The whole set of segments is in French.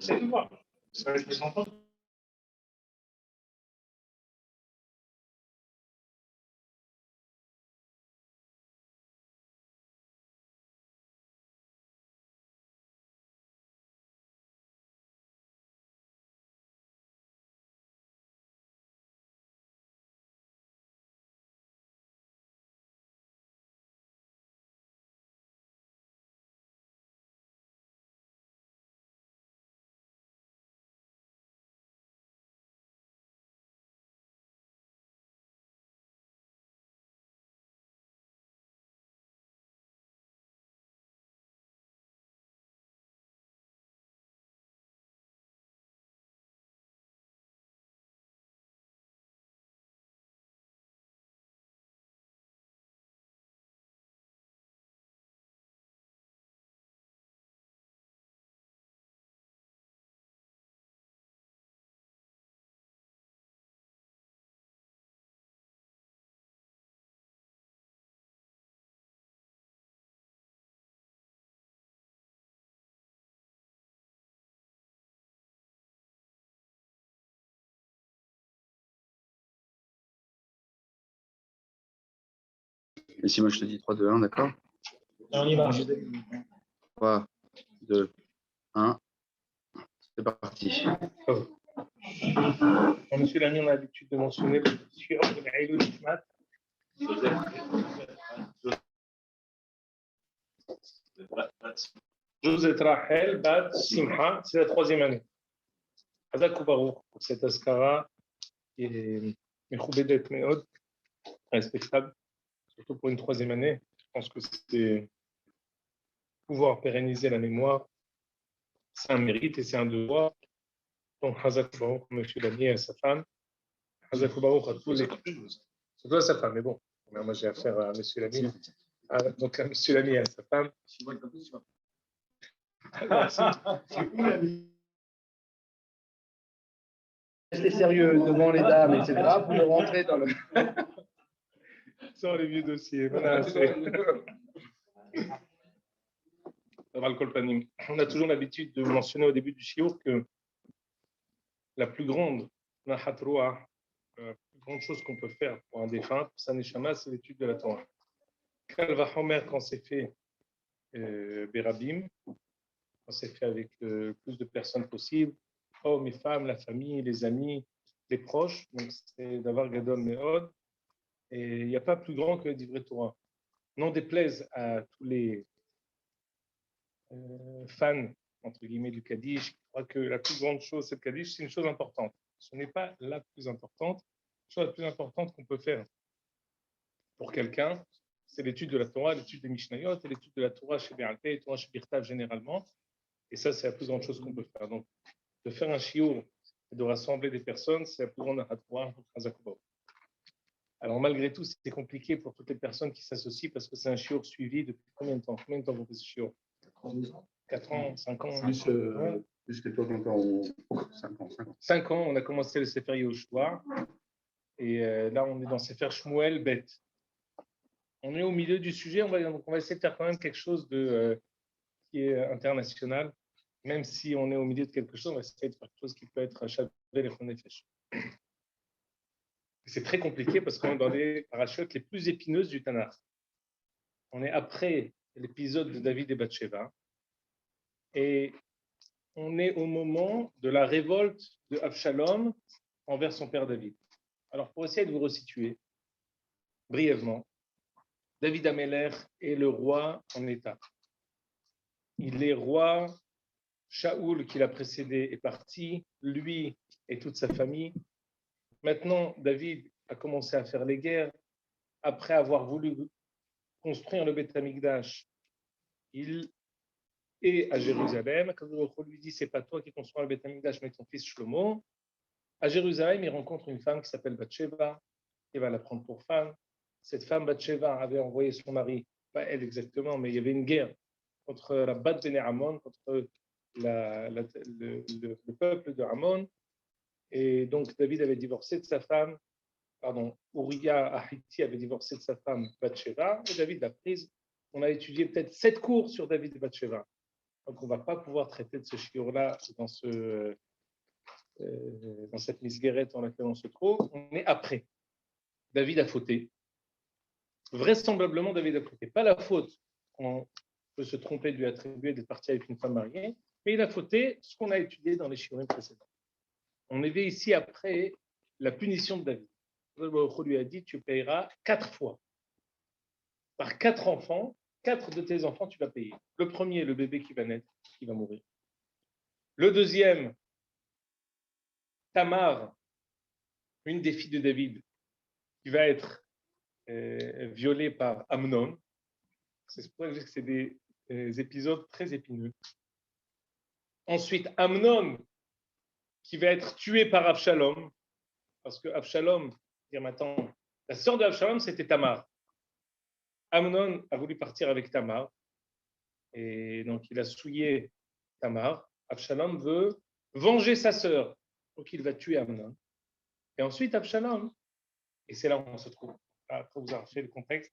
C'est de voir. Ça va être plus longtemps. Et si moi je te dis 3, 2, 1, d'accord? On y va. 3, 2, 1, c'est parti. Monsieur l'ami, on a l'habitude de mentionner le sur Aïlou Nishmat. Josette Rachel Bat Simha, c'est la 3e année. Hazak Baruch pour cette askara qui est Mechoubedet Meod, respectable, surtout pour une 3e année. Je pense que c'est pouvoir pérenniser la mémoire, c'est un mérite et c'est un devoir. Donc, Hazak Baruch, monsieur l'ami et sa femme. Hazak Baruch à tous les. C'est toi sa femme, mais bon, moi j'ai affaire à monsieur l'ami. Donc, à monsieur l'ami et à sa femme. Restez sérieux devant les dames, etc. Vous le rentrez dans le. Sans les vieux dossiers. Voilà, on a toujours l'habitude de mentionner au début du shiur que la plus grande nahatroa, la plus grande chose qu'on peut faire pour un défunt, pour sa neshama, c'est l'étude de la Torah. Kalva Homer, quand c'est fait Berabim, quand c'est fait avec le plus de personnes possible, hommes et femmes, la famille, les amis, les proches, donc c'est d'avoir Gadol Meod, et il n'y a pas plus grand que l'Ivrei Torah. N'en déplaise à tous les fans, entre guillemets, du Kaddish, qui croient que la plus grande chose, c'est le Kaddish, c'est une chose importante. Ce n'est pas la plus importante. La chose la plus importante qu'on peut faire pour quelqu'un, c'est l'étude de la Torah, l'étude des Mishnayot, et l'étude de la Torah chez Béalpé, et Torah chez Birtav généralement. Et ça, c'est la plus grande chose qu'on peut faire. Donc, de faire un shiur et de rassembler des personnes, c'est la plus grande Torah pour Chazakouba. Alors, malgré tout, c'est compliqué pour toutes les personnes qui s'associent parce que c'est un shiur suivi depuis combien de temps? Combien de temps vous faites ce shiur? 4 ans, 5 ans? Plus que toi, encore 5 ans. 5 ans, on a commencé le Sefer Yehoshua. Et là, on est dans Sefer Shmuel Bet. On est au milieu du sujet. On va essayer de faire quand même quelque chose qui est international. Même si on est au milieu de quelque chose, on va essayer de faire quelque chose qui peut être Shavé les Nefesh. C'est très compliqué parce qu'on est dans les parachutes les plus épineuses du Tanakh. On est après l'épisode de David et Bathsheba. Et on est au moment de la révolte de Absalom envers son père David. Alors, pour essayer de vous resituer brièvement, David Améler est le roi en état. Il est roi, Shaoul, qui l'a précédé, est parti, lui et toute sa famille. Maintenant, David a commencé à faire les guerres. Après avoir voulu construire le Beth Amikdash, il est à Jérusalem. Quand on lui dit, c'est pas toi qui construis le Beth Amikdash, mais ton fils Shlomo. À Jérusalem, il rencontre une femme qui s'appelle Bathsheba, qui va la prendre pour femme. Cette femme, Bathsheba, avait envoyé son mari, pas elle exactement, mais il y avait une guerre contre la Bat Bene Ammon, contre le peuple de Ammon. Et donc, David avait divorcé de sa femme, Uriah Ahiti avait divorcé de sa femme Bathsheba, et David l'a prise. On a étudié peut-être 7 cours sur David et Bathsheba. Donc, on ne va pas pouvoir traiter de ce shiur-là dans cette misguérette dans laquelle on se trouve. On est après. David a fauté. Vraisemblablement, David a fauté. Pas la faute qu'on peut se tromper de lui attribuer d'être parti avec une femme mariée, mais il a fauté ce qu'on a étudié dans les shiurim précédents. On est ici après la punition de David. On lui a dit, tu payeras 4 fois. Par 4 enfants, 4 de tes enfants, tu vas payer. Le premier, le bébé qui va naître, qui va mourir. Le deuxième, Tamar, une des filles de David, qui va être violée par Amnon. C'est pour ça que c'est des épisodes très épineux. Ensuite, Amnon, qui va être tué par Absalom, parce que Absalom, maintenant, la sœur de Absalom, c'était Tamar. Amnon a voulu partir avec Tamar, et donc il a souillé Tamar. Absalom veut venger sa sœur, donc il va tuer Amnon. Et ensuite, Absalom, et c'est là où on se trouve, après vous avoir fait le contexte,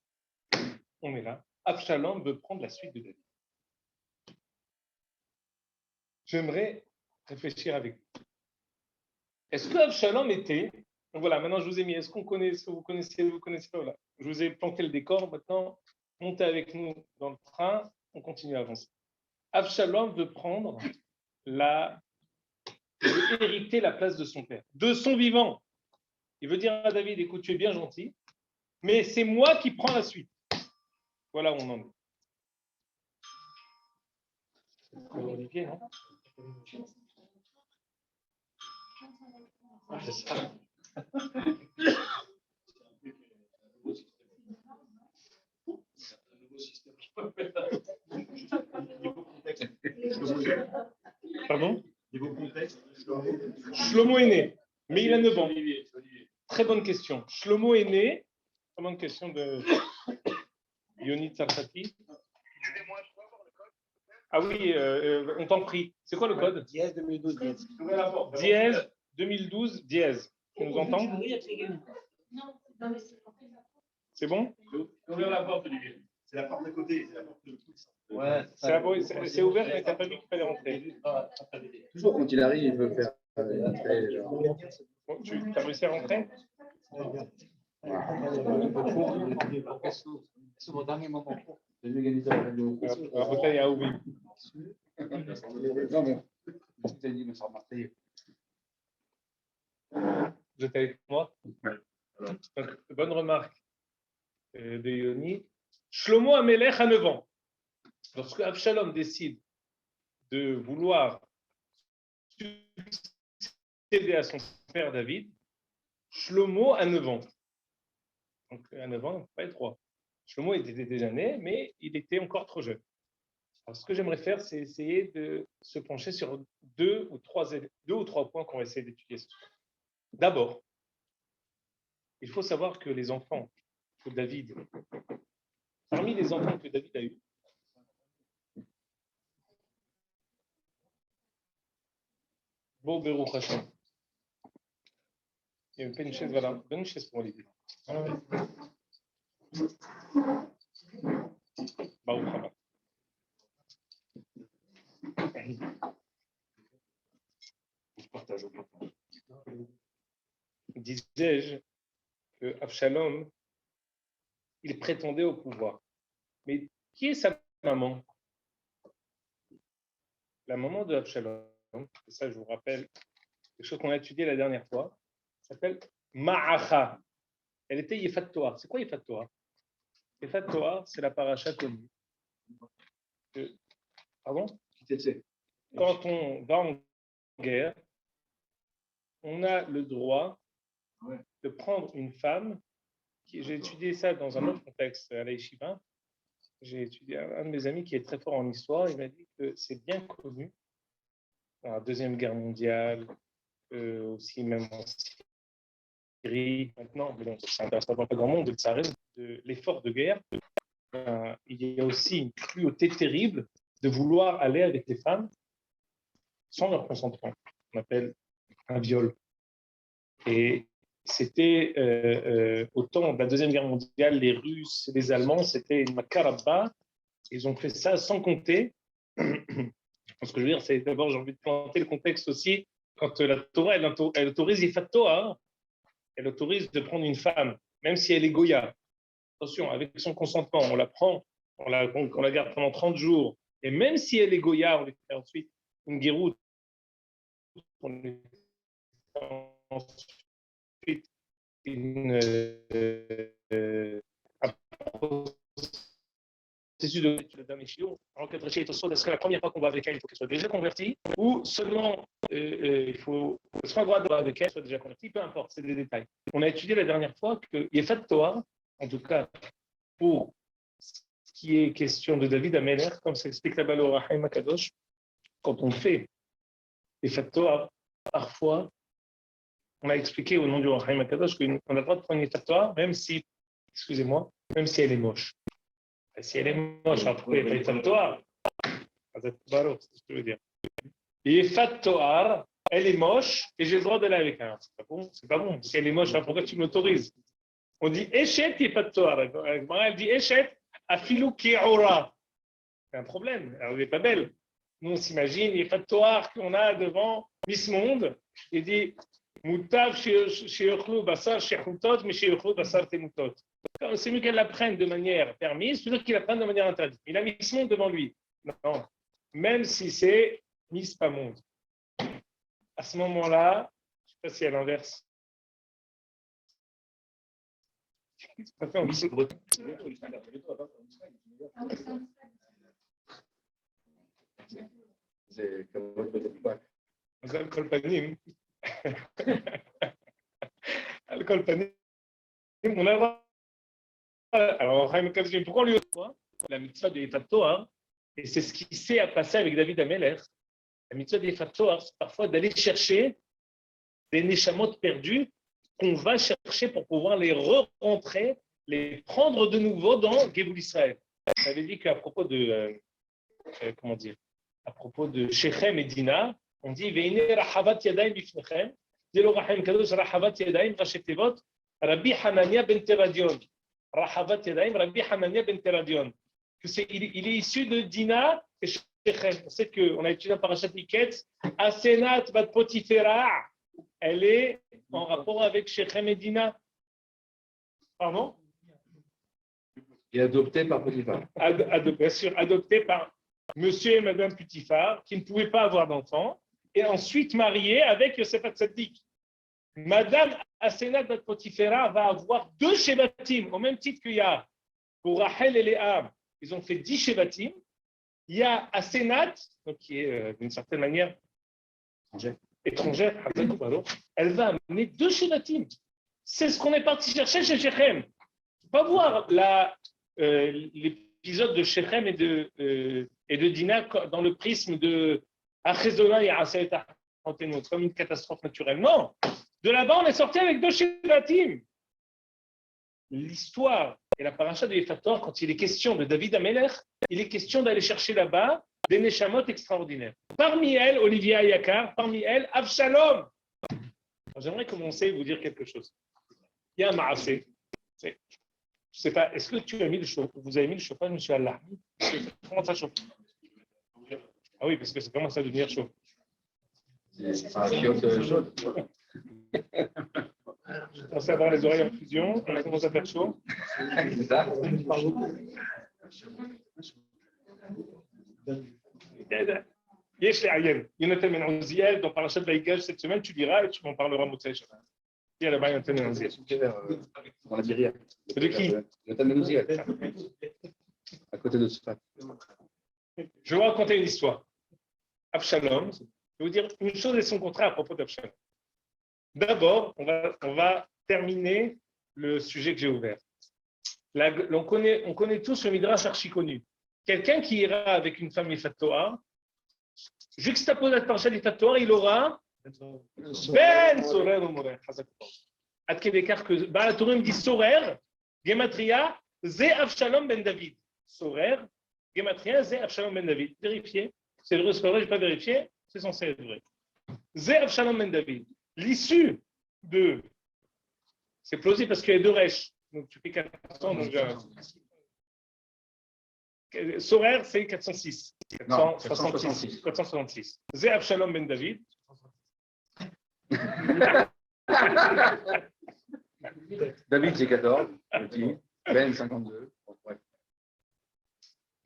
on est là. Absalom veut prendre la suite de David. J'aimerais réfléchir avec vous. Est-ce que Absalom était... Donc voilà, maintenant je vous ai mis, est-ce que vous connaissez, voilà. Je vous ai planté le décor, maintenant montez avec nous dans le train, on continue à avancer. Absalom veut hériter la place de son père, de son vivant. Il veut dire à David, écoute, tu es bien gentil, mais c'est moi qui prends la suite. Voilà où on en est. Olivier, non? C'est ça. Pardon? Shlomo est né, mais il a 9 ans. Très bonne question. Shlomo est né. Très bonne question de Yoni Tsarfati. Ah oui, on t'en prie. C'est quoi le code? Dièse 2012, dièse. Dièse 2012, dièse. Tu nous entends? C'est bon? Ouvrir la porte, Olivier. C'est la porte de côté. C'est la porte de... Ouais, c'est ouvert, mais tu n'as pas vu qu'il fallait rentrer. Toujours quand il arrive, il veut faire entrer. Bon, tu as réussi à rentrer? C'est mon dernier moment. La bouteille à ouvrir. Non, mais je t'ai dit, mais ça remarqué. Vous êtes avec moi? Ouais. Donc, bonne remarque de Yoni. Shlomo Amelech a 9 ans. Lorsque Absalom décide de vouloir succéder à son père David, Shlomo a 9 ans. Donc à 9 ans, pas être roi. Shlomo était déjà né, mais il était encore trop jeune. Alors, ce que j'aimerais faire, c'est essayer de se pencher sur deux ou trois points qu'on va essayer d'étudier. D'abord, il faut savoir que les enfants que David, parmi les enfants que David a eus, Bon, Baruch Hashem. Il y a une chaise, voilà. Donne une chaise pour Olivier. Baruch Hashem. Disais-je que Absalom, il prétendait au pouvoir. Mais qui est sa maman? La maman de Absalom, et ça je vous rappelle, quelque chose qu'on a étudié la dernière fois, s'appelle Ma'acha. Elle était Yefat Toar. C'est quoi Yefat Toar? Yefat Toar, c'est la paracha connue. Pardon? Quand on va en guerre, on a le droit de prendre une femme. J'ai étudié ça dans un autre contexte à la Yeshiva. J'ai étudié un de mes amis qui est très fort en histoire. Il m'a dit que c'est bien connu dans la Deuxième Guerre mondiale, aussi même en Syrie, maintenant, mais bon, ça n'intéresse pas grand monde, ça reste de l'effort de guerre. Il y a aussi une cruauté terrible de vouloir aller avec les femmes sans leur consentement. On appelle un viol. Et c'était au temps de la Deuxième Guerre mondiale, les Russes et les Allemands, c'était une macarabba. Ils ont fait ça sans compter Ce que je veux dire, c'est d'abord, j'ai envie de planter le contexte aussi, quand la Torah, elle autorise Ifat Toar, elle autorise de prendre une femme, même si elle est Goya. Attention, avec son consentement, on la prend, on la garde pendant 30 jours, et même si elle est Goya, on lui fait ensuite une guéroute, on lui fait ensuite un processus de Dame Shiur. En cas de Réchit, est-ce que la première fois qu'on va avec elle, il faut qu'elle soit déjà convertie, ou seulement il faut soit droit de voir avec elle, soit déjà convertie, peu importe, c'est des détails. On a étudié la dernière fois qu'il y a fait de Torah, en tout cas pour ce qui est question de David Améler, comme s'explique là-bas le Rahim Akadosh, quand on fait les Torah, parfois, on a expliqué au nom du Rahim Akadosh qu'on a le droit de prendre une Torah, même si, excusez-moi, même si elle est moche. Et si elle est moche, alors pourquoi il n'y a pas une Torah? C'est ce que je veux dire. Et Fat Toar, elle est moche et j'ai le droit d'aller avec elle. C'est pas bon, c'est pas bon. Si elle est moche, alors pourquoi tu m'autorises? On dit Echet et Fat Toar. Elle dit Echet à Filou Ki'ora. C'est un problème. Alors, elle n'est pas belle. Nous, on s'imagine, il y a Fat Toar qu'on a devant Miss Monde. Il dit Moutav chez Yochlu Bassar, chez Choutot, mais chez Yochlu Bassar Temoutot. C'est mieux qu'elle l'apprenne de manière permise, plutôt qu'il l'apprenne de manière interdite. Il a Miss Monde devant lui. Non. Même si c'est Miss Pas Monde. À ce moment-là, je ne sais pas si à l'inverse. C'est comme votre Alcool panim. Alcool panim. On a. Alors, pourquoi on lui a la mitzvah de Ifat Toar, et c'est ce qui s'est passé avec David Améler. La mitzvah de Ifat Toar, c'est parfois d'aller chercher des neshamot perdus qu'on va chercher pour pouvoir les re-rentrer, les prendre de nouveau dans Gévoul Israël. J'avais dit qu'à propos de, comment dire, à propos de Shechem et Dina, on dit Veine rahavat yadayim bifnechem, dit le Rahim Kadosh rahavat yadayim rachetevot, Rabbi Hanania ben Teradion. Rahavat yadayim, Rabbi Hanania ben Teradion. Il est issu de Dina et Shechem. On sait qu'on a étudié un parachat Iketz, Asenat bat Potifera, elle est en rapport avec Shechem et Dina. Pardon? Et adopté par Potiphar. Bien sûr, adopté par monsieur et madame Potiphar, qui ne pouvaient pas avoir d'enfants, et ensuite marié avec Yosef Hatzadik. Madame Asenat bat Potifera va avoir 2 Shevatim, au même titre qu'il y a pour Rachel et Léa. Ils ont fait 10 Shevatim. Il y a Asenat, donc qui est d'une certaine manière étrangère, elle va amener 2 Shevatim. C'est ce qu'on est parti chercher chez Shechem. On va voir l'épisode de Shechem et de Dina dans le prisme de Achezona et Aseret Antenot, comme une catastrophe naturelle. Non, de là-bas, on est sorti avec 2 Shevatim. L'histoire et la paracha de Ifat Toar, quand il est question de David Améler, il est question d'aller chercher là-bas des neshamot extraordinaires. Parmi elles, Olivier Ayakar, parmi elles, Avshalom. J'aimerais commencer à vous dire quelque chose. Il y a un maasé. Je ne sais pas, est-ce que tu as mis le chauffage? Vous avez mis le chauffage, monsieur Allah? Comment ça chauffe? Ah oui, parce que ça commence à devenir chaud. C'est un chiotte chaude. Je commence à avoir les oreilles en fusion, on commence à faire chaud. C'est ça? Yesh Le'ayel, Yonatan Ben Uziel, dans Parashat Vaïgash cette semaine, tu diras et tu m'en parleras Motsei Shabbat. Il y a là-bas Yonatan Ben Uziel. On va dire. De qui? Jonathan Ben Uziel. À côté de Sfat. Je vais vous raconter une histoire. Abshalom, je vais vous dire une chose et son contraire à propos d'Abshalom. D'abord, on va terminer le sujet que j'ai ouvert. On connaît tous le Midrash archi connu. Quelqu'un qui ira avec une femme Ifat Toar, juxtaposé à Parashat Ifat Toar, il aura Ben Sorer ou Morer. À quel écart que Baal HaTurim dit Sorer, Gematria, Ze Avshalom ben David. Sorer, Gematria, Ze Avshalom ben David. Vérifiez. C'est vrai, c'est pas vrai, je n'ai pas vérifié. C'est censé être vrai. Ze Avshalom ben David. L'issue de. C'est plausible parce qu'il y a 2 rèches. Donc tu fais 400. Donc, Sorer, c'est 406. Non, 466. 466. Zé Avshalom ben David. David, c'est 14. Petit. Ben, 52. Bon, bref.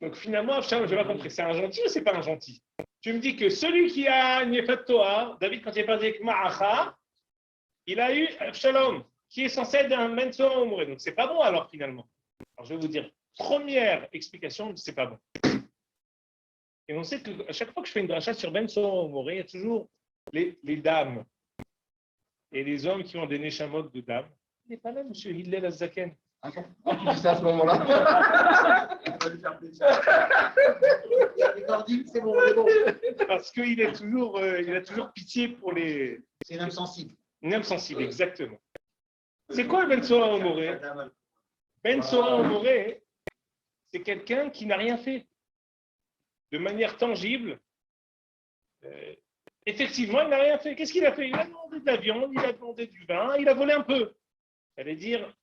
Donc finalement, Avshalom, je n'ai pas compris. C'est un gentil ou c'est pas un gentil? Tu me dis que celui qui a une Yefat Torah, David, quand il est parti avec Ma'acha, il a eu Avshalom, qui est censé être un Ben Sora Omoré. Donc c'est pas bon alors finalement. Alors je vais vous dire, première explication, c'est pas bon. Et on sait qu'à chaque fois que je fais une dracha sur Ben Sora Omoré, il y a toujours les dames et les hommes qui ont des neshamot de dames. Il n'est pas là, monsieur Hillel Azaken. Ah, tu dis ça à ce moment-là. C'est bon, c'est bon. Parce qu'il est toujours, il a toujours pitié pour les. C'est une âme sensible. Une âme sensible, exactement. C'est quoi Ben Sora Omoré? Ben Sora Omoré, c'est quelqu'un qui n'a rien fait. De manière tangible, effectivement, il n'a rien fait. Qu'est-ce qu'il a fait? Il a demandé de la viande, il a demandé du vin, il a volé un peu. J'allais dire,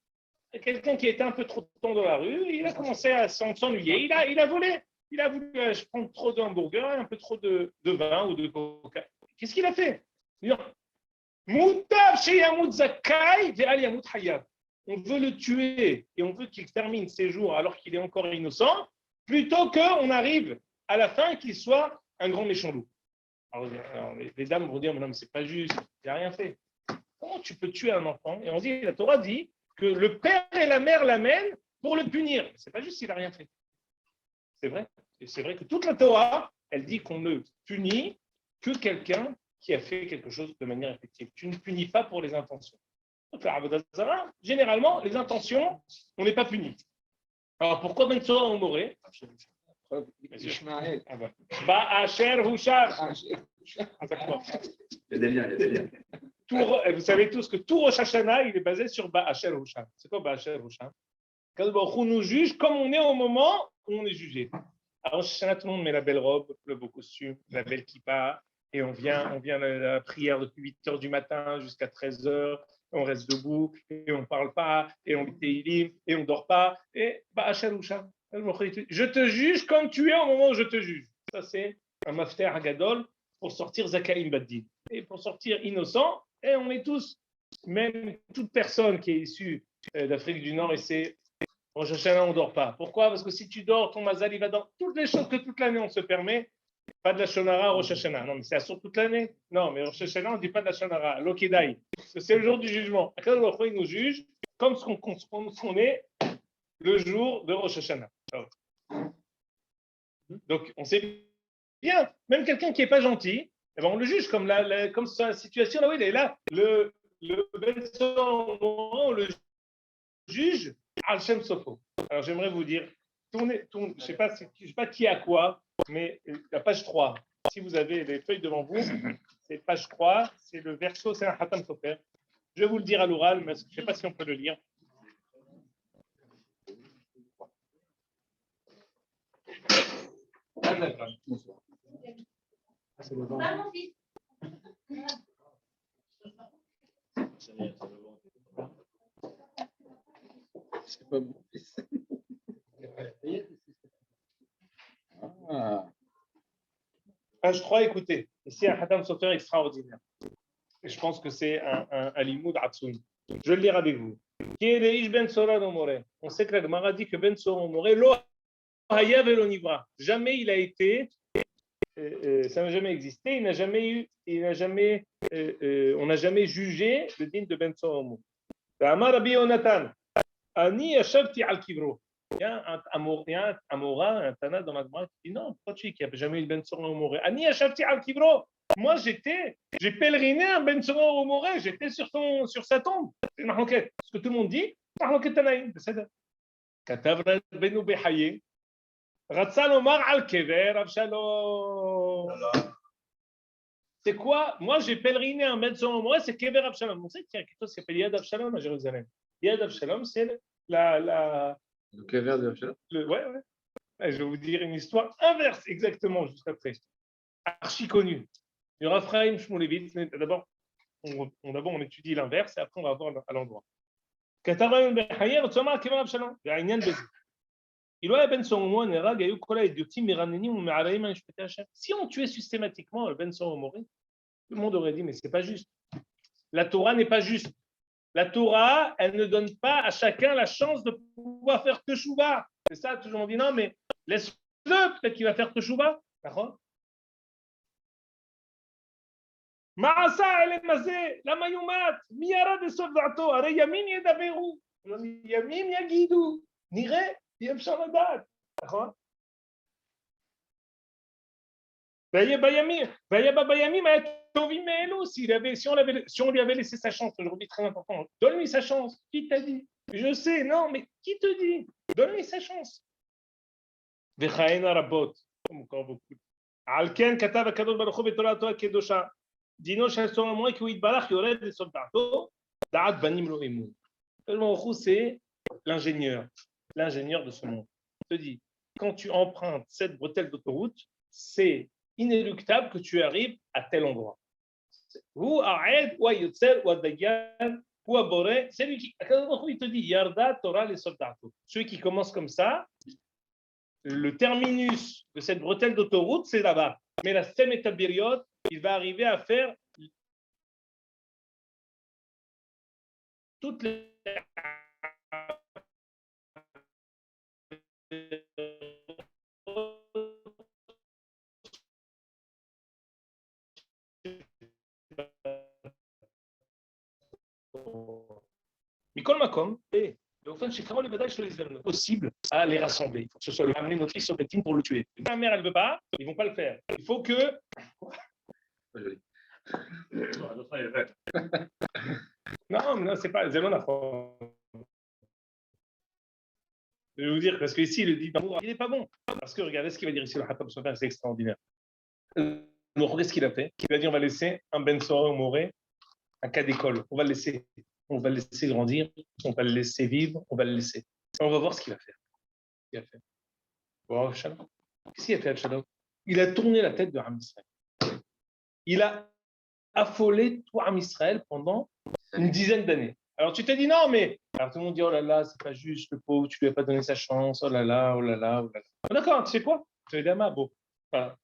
quelqu'un qui était un peu trop de temps dans la rue, il a commencé à s'ennuyer, il a volé. Il a voulu prendre trop d'hamburgers et un peu trop de vin ou de coca. Qu'est-ce qu'il a fait? Moutab chez Yamout Zakai, Ve'al Yamout Hayab. On veut le tuer et on veut qu'il termine ses jours alors qu'il est encore innocent, plutôt qu'on arrive à la fin qu'il soit un grand méchant loup. Alors, les dames vont dire, mais non, mais c'est pas juste, il n'a rien fait. Comment tu peux tuer un enfant? Et on dit, la Torah dit que le père et la mère l'amènent pour le punir. C'est pas juste s'il n'a rien fait. C'est vrai. Et c'est vrai que toute la Torah, elle dit qu'on ne punit que quelqu'un qui a fait quelque chose de manière effective. Tu ne punis pas pour les intentions. Généralement, les intentions, on n'est pas puni. Alors pourquoi Ben Sora Omoré? Ba'asher Hushar. Il y a des liens, il y a des liens. Vous savez tous que tout Rosh Hashanah, il est basé sur Ba'asher Hushar. C'est quoi Ba'asher Hushar? Quand on nous juge comme on est au moment où on est jugé. Alors, Rosh Hashanah, tout le monde met la belle robe, le beau costume, la belle kippa, et on vient à la prière depuis 8h du matin jusqu'à 13h. On reste debout, et on ne parle pas, et on lit Teilim, et on ne dort pas. Et Ba'asher Hushar. Je te juge comme tu es au moment où je te juge. Ça, c'est un mafter hagadol pour sortir Zakaïm Baddin. Et pour sortir innocent, et on est tous, même toute personne qui est issue d'Afrique du Nord, et c'est Rosh Hashanah, on ne dort pas. Pourquoi? Parce que si tu dors, ton mazal, il va dans toutes les choses que toute l'année on se permet. Pas de la Shonara, Rosh Hashanah. Non, mais c'est assur toute l'année. Non, mais Rosh Hashanah, on ne dit pas de la Shonara. L'Okedai. C'est le jour du jugement. Il nous juge comme ce qu'on est le jour de Rosh Hashanah. Donc, on sait bien, même quelqu'un qui n'est pas gentil, eh ben on le juge comme sa situation là où il est. Là, le Ben Sora, on le juge Al-Shem Sofo. Alors, j'aimerais vous dire, je ne sais pas qui a quoi, mais la page 3, si vous avez les feuilles devant vous, c'est page 3, c'est le verso, c'est un Hatam Sofer. Je vais vous le dire à l'oral, mais je ne sais pas si on peut le lire. C'est pas bon. Ah. Page 3, écoutez, ici un Hatam Sofer extraordinaire. Et je pense que c'est un limoud Hatsoun. Je vais le lire avec vous. On sait que la Gemara dit que Ben Sora Omoré, lo haya velo nivra. Jamais il a été, ça n'a jamais existé, on n'a jamais jugé le digne de Ben Sora Omoré. Amar Rabbi Yonatan, Ani yashavti al kibro. Il y a un Amora, un Tana dans la Gemara qui dit non, pourquoi tu dis qu'il n'y a jamais eu Ben Sora Omoré? Ani yashavti al kibro. Moi, j'ai pèleriné un Ben Sora Omoré, j'étais sur sa tombe. C'est une marloquette. Ce que tout le monde dit, marloquette Tanaïm. C'est ça. Katav Rabbeinu Behaye. Ratzal Omar al Kever Avshalom. C'est quoi? Moi, j'ai pèleriné un Ben Sora Omoré, c'est Kever Avshalom. On sait qu'il y a quelque chose qui s'appelle Yad Avshalom à Jérusalem. Yad Avshalom, c'est Le Kever de Avshalom. Ouais. Je vais vous dire une histoire inverse, exactement, juste après. Archi connue. Il y aura Ephraim Shmulevitz. D'abord, on étudie l'inverse et après, on va voir à l'endroit. Si on tuait systématiquement le Ben Soromori, tout le monde aurait dit, mais c'est pas juste. La Torah n'est pas juste. La Torah, elle ne donne pas à chacun la chance de pouvoir faire teshuva. C'est ça, tout le monde dit, non, mais laisse-le, peut-être qu'il va faire teshuva. D'accord? Ma'asa el mazé, la mayumat, miyara de soldato, are yamin yedaveru, yamin yagidu, nire, yem shamadat. D'accord? Si on lui avait laissé sa chance, aujourd'hui très important, donne-lui sa chance. Qui t'a dit? Je sais, non, mais qui te dit? Donne-lui sa chance. Encore beaucoup. Alken katav akadosh baruch hu b'torato hakedosha. Dino shel Solomon ki hu yitbarach yored lesoldato da'at banim lo emun. C'est l'ingénieur de ce monde. Je te dis, quand tu empruntes cette bretelle d'autoroute, c'est inéluctable que tu arrives à tel endroit. Ou Aed, ou Yotzer, ou Dayan, ou Boré, c'est lui qui, il te dit, Yarda, Torah, les soldats. Celui qui commence comme ça, le terminus de cette bretelle d'autoroute, c'est là-bas. Mais la Semetabiriot, il va arriver à faire toutes les. Mikol Makom, et possible à les rassembler. Il faut que ce soit le amener notre fils au Betin pour le tuer. Ma mère, elle ne veut pas, ils ne vont pas le faire. Il faut que. Non, c'est pas. Je vais vous dire, parce qu'ici, il dit il n'est pas bon. Parce que regardez ce qu'il va dire ici, le Hatam Sofer, c'est extraordinaire. Donc, qu'est-ce qu'il a fait? Il a dit on va laisser un Ben Sora au Moré, un cas d'école. On va le laisser grandir, on va le laisser vivre, on va le laisser. On va voir ce qu'il va faire. Wow, Shalom. Qu'est-ce qu'il a fait, Shalom? Il a tourné la tête de Ham Israël. Il a affolé tout Ham Israël pendant une dizaine d'années. Alors tu t'es dit non, mais alors tout le monde dit oh là là, c'est pas juste, le pauvre, tu lui as pas donné sa chance, oh là là, oh là là, oh là là. D'accord, tu sais quoi? Tu es Dama, bon. Voilà.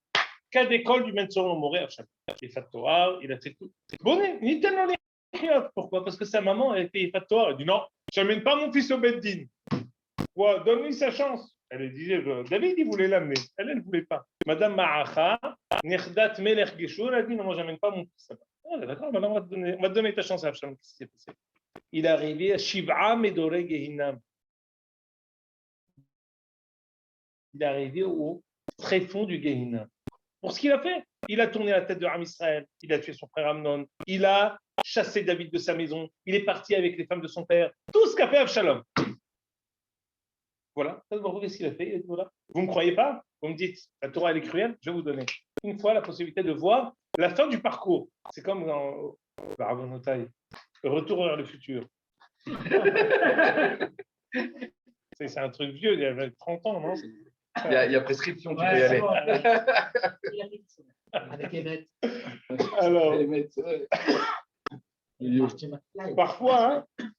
Cas d'école du Mensoron Moré, il a fait Torah, il a fait tout. Bon, il tellement les. Pourquoi? Parce que sa maman a été Fatouar. Elle dit non, je n'amène pas mon fils au Beddin. Quoi? Donne-lui sa chance. Elle disait, David, il voulait l'amener. Elle ne voulait pas. Madame Ma'acha, Nechdat Melech Geshur, elle dit non, moi, je n'amène pas mon fils. Oh, d'accord, maintenant, on va te donner ta chance à Absalom. Qu'est-ce qui s'est passé? Il est arrivé à Shiv'a Medore Gehinam. Il est arrivé au tréfonds du Gehinam. Pour ce qu'il a fait, il a tourné la tête de Ham Israël, il a tué son frère Amnon, il a chassé David de sa maison, il est parti avec les femmes de son père, tout ce qu'a fait Absalom. Voilà, qu'est-ce qu'il a fait? Il a dit, voilà. Vous ne me croyez pas? Vous me dites, la Torah elle est cruelle, je vais vous donner une fois la possibilité de voir la fin du parcours. C'est comme dans Retour vers le futur. C'est un truc vieux, il y avait 30 ans, non? Il y a prescription, tu peux y aller. Avec Emmett. Alors,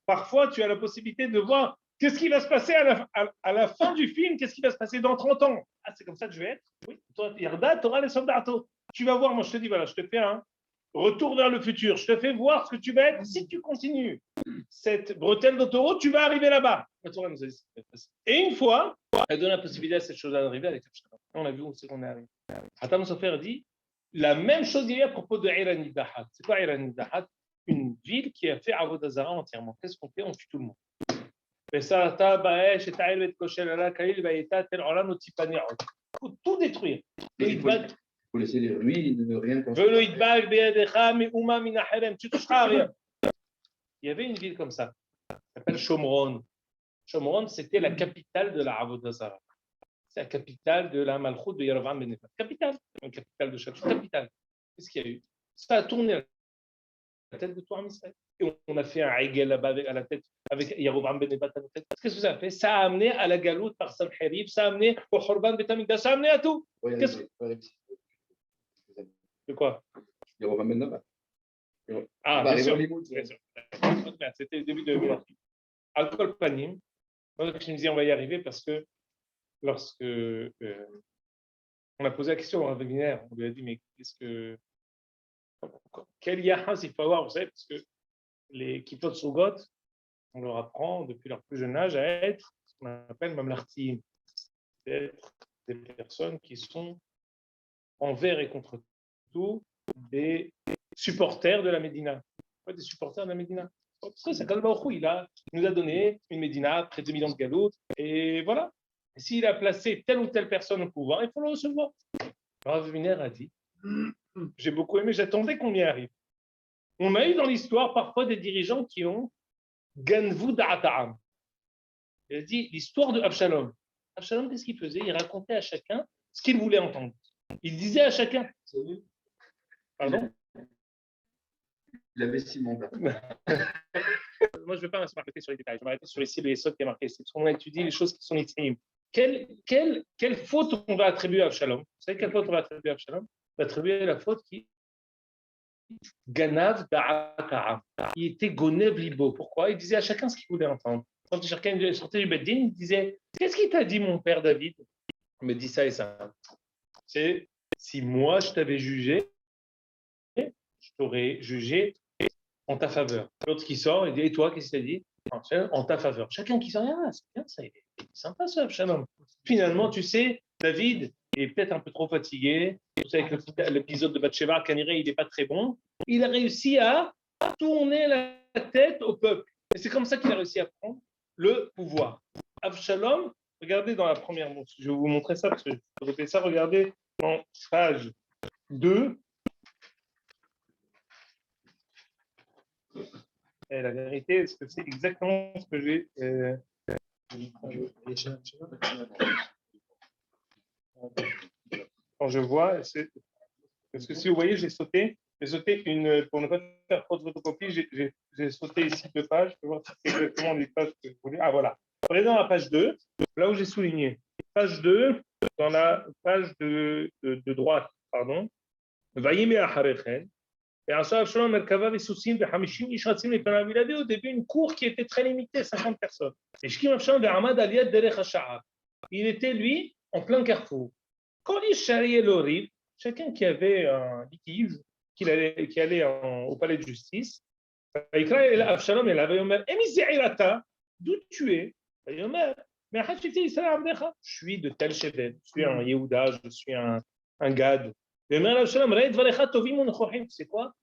parfois, tu as la possibilité de voir qu'est-ce qui va se passer à la fin du film, qu'est-ce qui va se passer dans 30 ans. Ah, c'est comme ça que je vais être. Oui, toi, Yarda, tu auras les soldats. Tu vas voir, moi je te dis, voilà, je te fais un retour vers le futur. Je te fais voir ce que tu vas être si tu continues cette bretelle d'autoroute, tu vas arriver là-bas. Et une fois, elle donne la possibilité à cette chose d'arriver avec Absalom. On a vu où c'est qu'on est arrivé. Hatam Sofer dit la même chose il y a à propos de Irani Dahat. C'est quoi Irani Dahat? Une ville qui a fait Avodah Zarah entièrement. Qu'est-ce qu'on fait? On tue tout le monde. Il faut tout détruire. Il faut laisser les ruines, ne rien construire. Il y avait une ville comme ça, qui s'appelle Shomron. Shomron, c'était la capitale de la Avodah Zarah. C'est la capitale de la Malchout de Yerovam ben Nebat. Capitale de chaque capitale. Qu'est-ce qu'il y a eu? Ça a tourné la tête de tout Israël. Et on a fait un Aigel là-bas à la tête, avec Yerovam ben Nebat à la tête. Qu'est-ce que ça a fait? Ça a amené à la galoute par Sanherib, ça a amené au Khorban Bet Hamikdash, ça a amené à tout. De quoi? Yerovam ben Nebat. Ah, bien sûr. C'était le début de Al-Kol Panim. Moi, je me disais, on va y arriver parce que lorsque on a posé la question au rabbin Wiener, on lui a dit, mais quel yahas il faut avoir, vous savez, parce que les kippot Sugot, on leur apprend depuis leur plus jeune âge à être ce qu'on appelle mamlartim, être des personnes qui sont envers et contre tout des supporters de la Médina. Pas des supporters de la Médina. Parce que c'est Kadosh Baruch Hu, il nous a donné une Médina, près de 2 millions de galoutes, et voilà. Et s'il a placé telle ou telle personne au pouvoir, il faut le recevoir. Alors, Rav Wiener a dit, j'ai beaucoup aimé, j'attendais qu'on y arrive. On a eu dans l'histoire parfois des dirigeants qui ont ganvu da'ata'am. Il a dit l'histoire de Absalom. Absalom, qu'est-ce qu'il faisait? Il racontait à chacun ce qu'il voulait entendre. Il disait à chacun. Pardon? Il avait 6 mandats. Moi, je ne vais pas m'arrêter sur les détails. Je vais m'arrêter sur les cibles et les sauts qui est marqué. C'est parce qu'on a étudié les choses qui sont intimes. Quelle faute on va attribuer à Absalom? Vous savez quelle faute on va attribuer à Absalom? On va attribuer la faute qui Ganav da'aka'am. Il était Gonev libo. Pourquoi? Il disait à chacun ce qu'il voulait entendre. Quand chacun sortait du Beddin, il disait qu'est-ce qu'il t'a dit, mon père David? Il me dit ça et ça. C'est si moi je t'avais jugé, je t'aurais jugé en ta faveur. L'autre qui sort, il dit et toi, qu'est-ce qu'il t'a dit? En ta faveur. Chacun qui sort, ah, c'est bien ça, il est sympa ça, Absalom. Finalement, tu sais, David est peut-être un peu trop fatigué. Vous savez que l'épisode de Bathsheba, Kaniré, il n'est pas très bon. Il a réussi à tourner la tête au peuple. Et c'est comme ça qu'il a réussi à prendre le pouvoir. Absalom, regardez dans la première montre. Je vais vous montrer ça parce que je fais ça. Regardez dans page 2. Et la vérité, est-ce que c'est exactement ce que j'ai. Quand je vois, parce que si vous voyez, j'ai sauté une, pour ne pas faire trop de photocopie, j'ai sauté ici 2 pages, je vais voir si c'est exactement les pages que je voulais. Ah voilà. Regardez dans la page 2, là où j'ai souligné. Page 2, dans la page de droite, pardon. Vayime acharechen. Et Absalom Merkava Vesusim Behamishim Ish Ratzim Lepanav. Il avait au début une cour qui était très limitée, 50 personnes. Et Shkim Absalom Ve'amad Aliyad Derech HaSha'ar. Il était, lui, en plein carrefour. Quand il charriait l'orive, chacun qui avait un litige, qui allait au palais de justice, Absalom et l'avait Omer, Emizeirata, d'où tu es? Et Omer, mais je suis de tel Sheved, je suis un Yehuda, je suis un Gad. Et Omer Absalom, c'est quoi?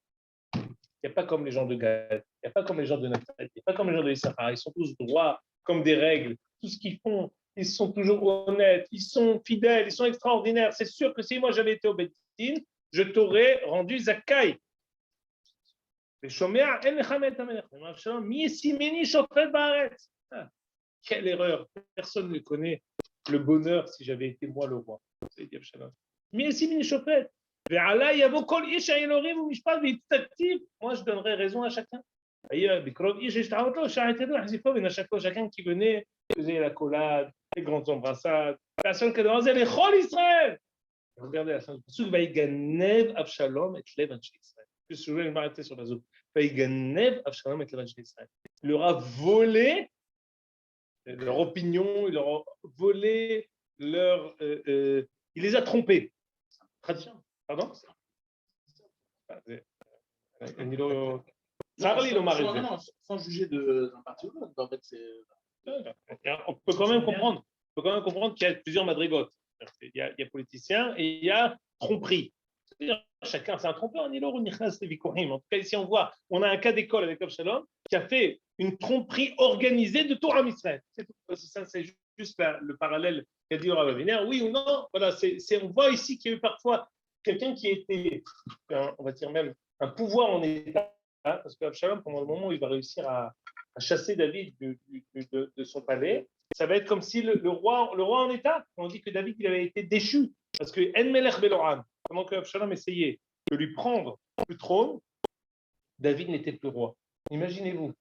Il n'y a pas comme les gens de Gad, il n'y a pas comme les gens de Naphtali, il n'y a pas comme les gens de Issachar, ils sont tous droits, comme des règles, tout ce qu'ils font. Ils sont toujours honnêtes, ils sont fidèles, ils sont extraordinaires. C'est sûr que si moi j'avais été au Beddin, je t'aurais rendu Zakai. Quelle erreur! Personne ne connaît le bonheur si j'avais été moi le roi. Moi je donnerais raison à chacun. Chacun qui venait faisait la collade, les grandes embrassades. Personne qui demandait les Chol Israël. Regardez la fin du passage. Vaïganev Absalom et Lev Anshe Israël. Je vais m'arrêter sur la zone. Vaïganev Absalom et Lev Anshe Israël. Il leur a volé leur opinion, il leur a volé leur. Il les a trompés. Pardon? Sans juger d'un parti ou l'autre. En fait, on peut quand même comprendre qu'il y a plusieurs madrigotes. Il y a politiciens et il y a tromperie. Chacun, c'est un trompeur, en tout cas, ici, on a un cas d'école avec Absalom qui a fait une tromperie organisée de Torah Israël. C'est juste le parallèle qu'a dit Rav Wiener, oui ou non. Voilà, on voit ici qu'il y a eu parfois quelqu'un qui était, on va dire même, un pouvoir en état, hein, parce qu'Absalom, pendant le moment où il va réussir à chasser David de son palais, ça va être comme si le roi en état, on dit que David il avait été déchu, parce que En Melech Beloram, pendant que Absalom essayait de lui prendre le trône, David n'était plus roi. Imaginez-vous,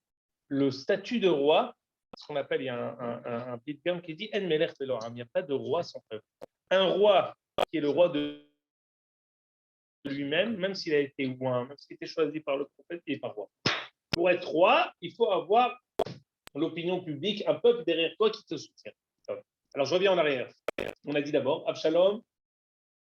le statut de roi, ce qu'on appelle, il y a un petit terme qui dit En Melech Beloram, il n'y a pas de roi sans peuple. Un roi qui est le roi de lui-même, même s'il a été loin, même s'il a été choisi par le prophète, il n'est pas roi. Pour être roi, il faut avoir l'opinion publique, un peuple derrière toi qui te soutient. Alors je reviens en arrière. On a dit d'abord, Absalom,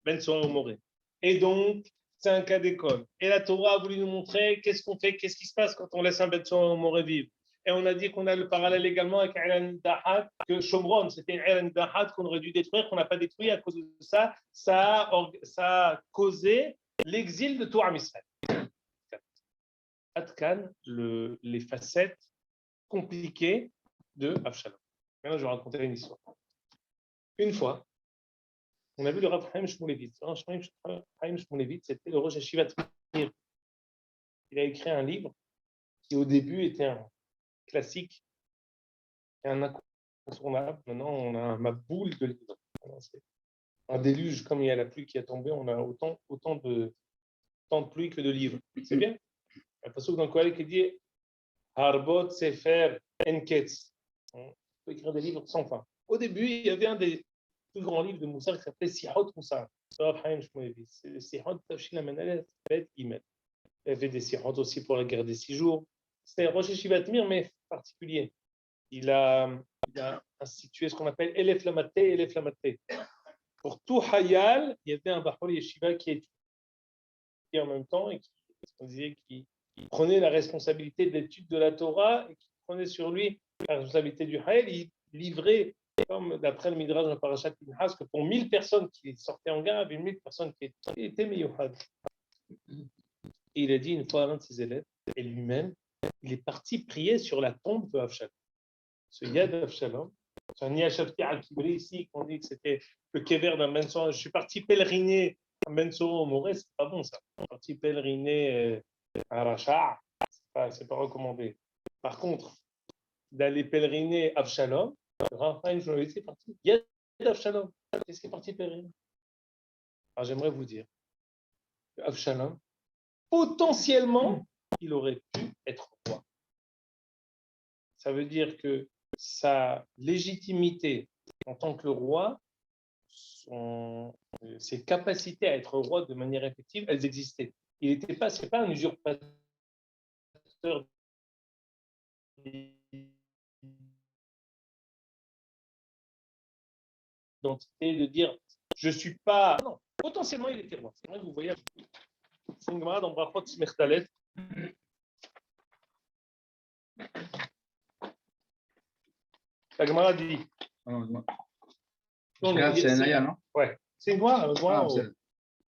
Ben Sora Moré. Et donc, c'est un cas d'école. Et la Torah a voulu nous montrer qu'est-ce qu'on fait, qu'est-ce qui se passe quand on laisse un Ben Sora Moré vivre. Et on a dit qu'on a le parallèle également avec Elan Dahat, que Shomron, c'était une Elan Dahat qu'on aurait dû détruire, qu'on n'a pas détruit. À cause de ça, ça a causé l'exil de tout Am Israël. Adkan, les facettes compliquées de Avshalom. Maintenant, je vais raconter une histoire. Une fois, on a vu le Rav Chaim Shmulevitz. Le Rav Chaim Shmulevitz, c'était le Rosh Hashivat Mir. Il a écrit un livre qui, au début, était un classique et un incontournable. Maintenant, on a un maboule de livres. C'est un déluge, comme il y a la pluie qui a tombé, on a autant de pluie que de livres. C'est bien. Il y a un passage dans le Kohelet qui dit Harbot Sefer Enketz. On peut écrire des livres sans fin. Au début, il y avait un des plus grands livres de Moussar qui s'appelait Sihot Moussar. C'est le Sihot Tafshin Amenalet Bet Gimel. Il y avait des Sihot aussi pour la guerre des 6 jours. C'était Rosh Hashivat Mir, mais particulier. Il a institué ce qu'on appelle Elef Lamaté. Pour tout Hayal, il y avait un Bahol Yeshiva qui étudiait en même temps et qui prenait la responsabilité de l'étude de la Torah et qui prenait sur lui la responsabilité du Hayal. Il livrait, comme d'après le Midrash de Parashat Pinhas, que pour 1000 personnes qui sortaient en guerre, il y avait 1000 personnes qui étaient Meyouhad. Et il a dit une fois à l'un de ses élèves, et lui-même, il est parti prier sur la tombe de Avshalom. Ce Yad Avshalom, c'est un Yashavti al-Kibri ici, qu'on dit que c'était le kever d'un Benson. Je suis parti pèleriner à Benson au Moré, c'est pas bon ça. Je suis parti pèleriner à Racha, c'est pas recommandé. Par contre, d'aller pèleriner Avshalom, Raphaël, je l'avais dit, c'est parti. Yad Avshalom, qu'est-ce qui est parti pèleriner? Alors j'aimerais vous dire que Avshalom, potentiellement, il aurait pu être roi. Ça veut dire que sa légitimité en tant que roi, ses capacités à être roi de manière effective, elles existaient. Il n'était pas, c'est pas un usurpateur d'identité de dire je suis pas. Non, potentiellement il était roi. C'est vrai que vous voyez. C'est une Gemara dans Brachot Smechtalet. La Gemara dit. C'est un Naya, non? Ouais. C'est une Gemara.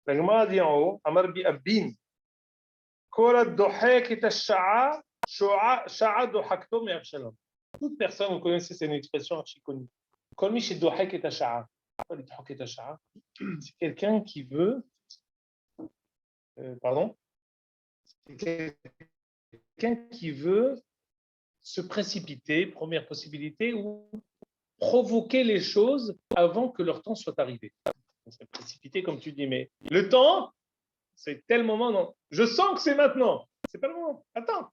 La Gemara dit en haut Amar bi Abin. Kol dohek et sha'a sha'a dohakto me Avshalom. Toute personne, vous connaissez, c'est une expression archi connue. Kol mi chez dohek et sha'a. C'est quelqu'un qui veut. C'est quelqu'un qui veut se précipiter, première possibilité, ou provoquer les choses avant que leur temps soit arrivé. Se précipiter, comme tu dis, mais le temps, c'est tel moment, non. Je sens que c'est maintenant. C'est pas le moment. Attends.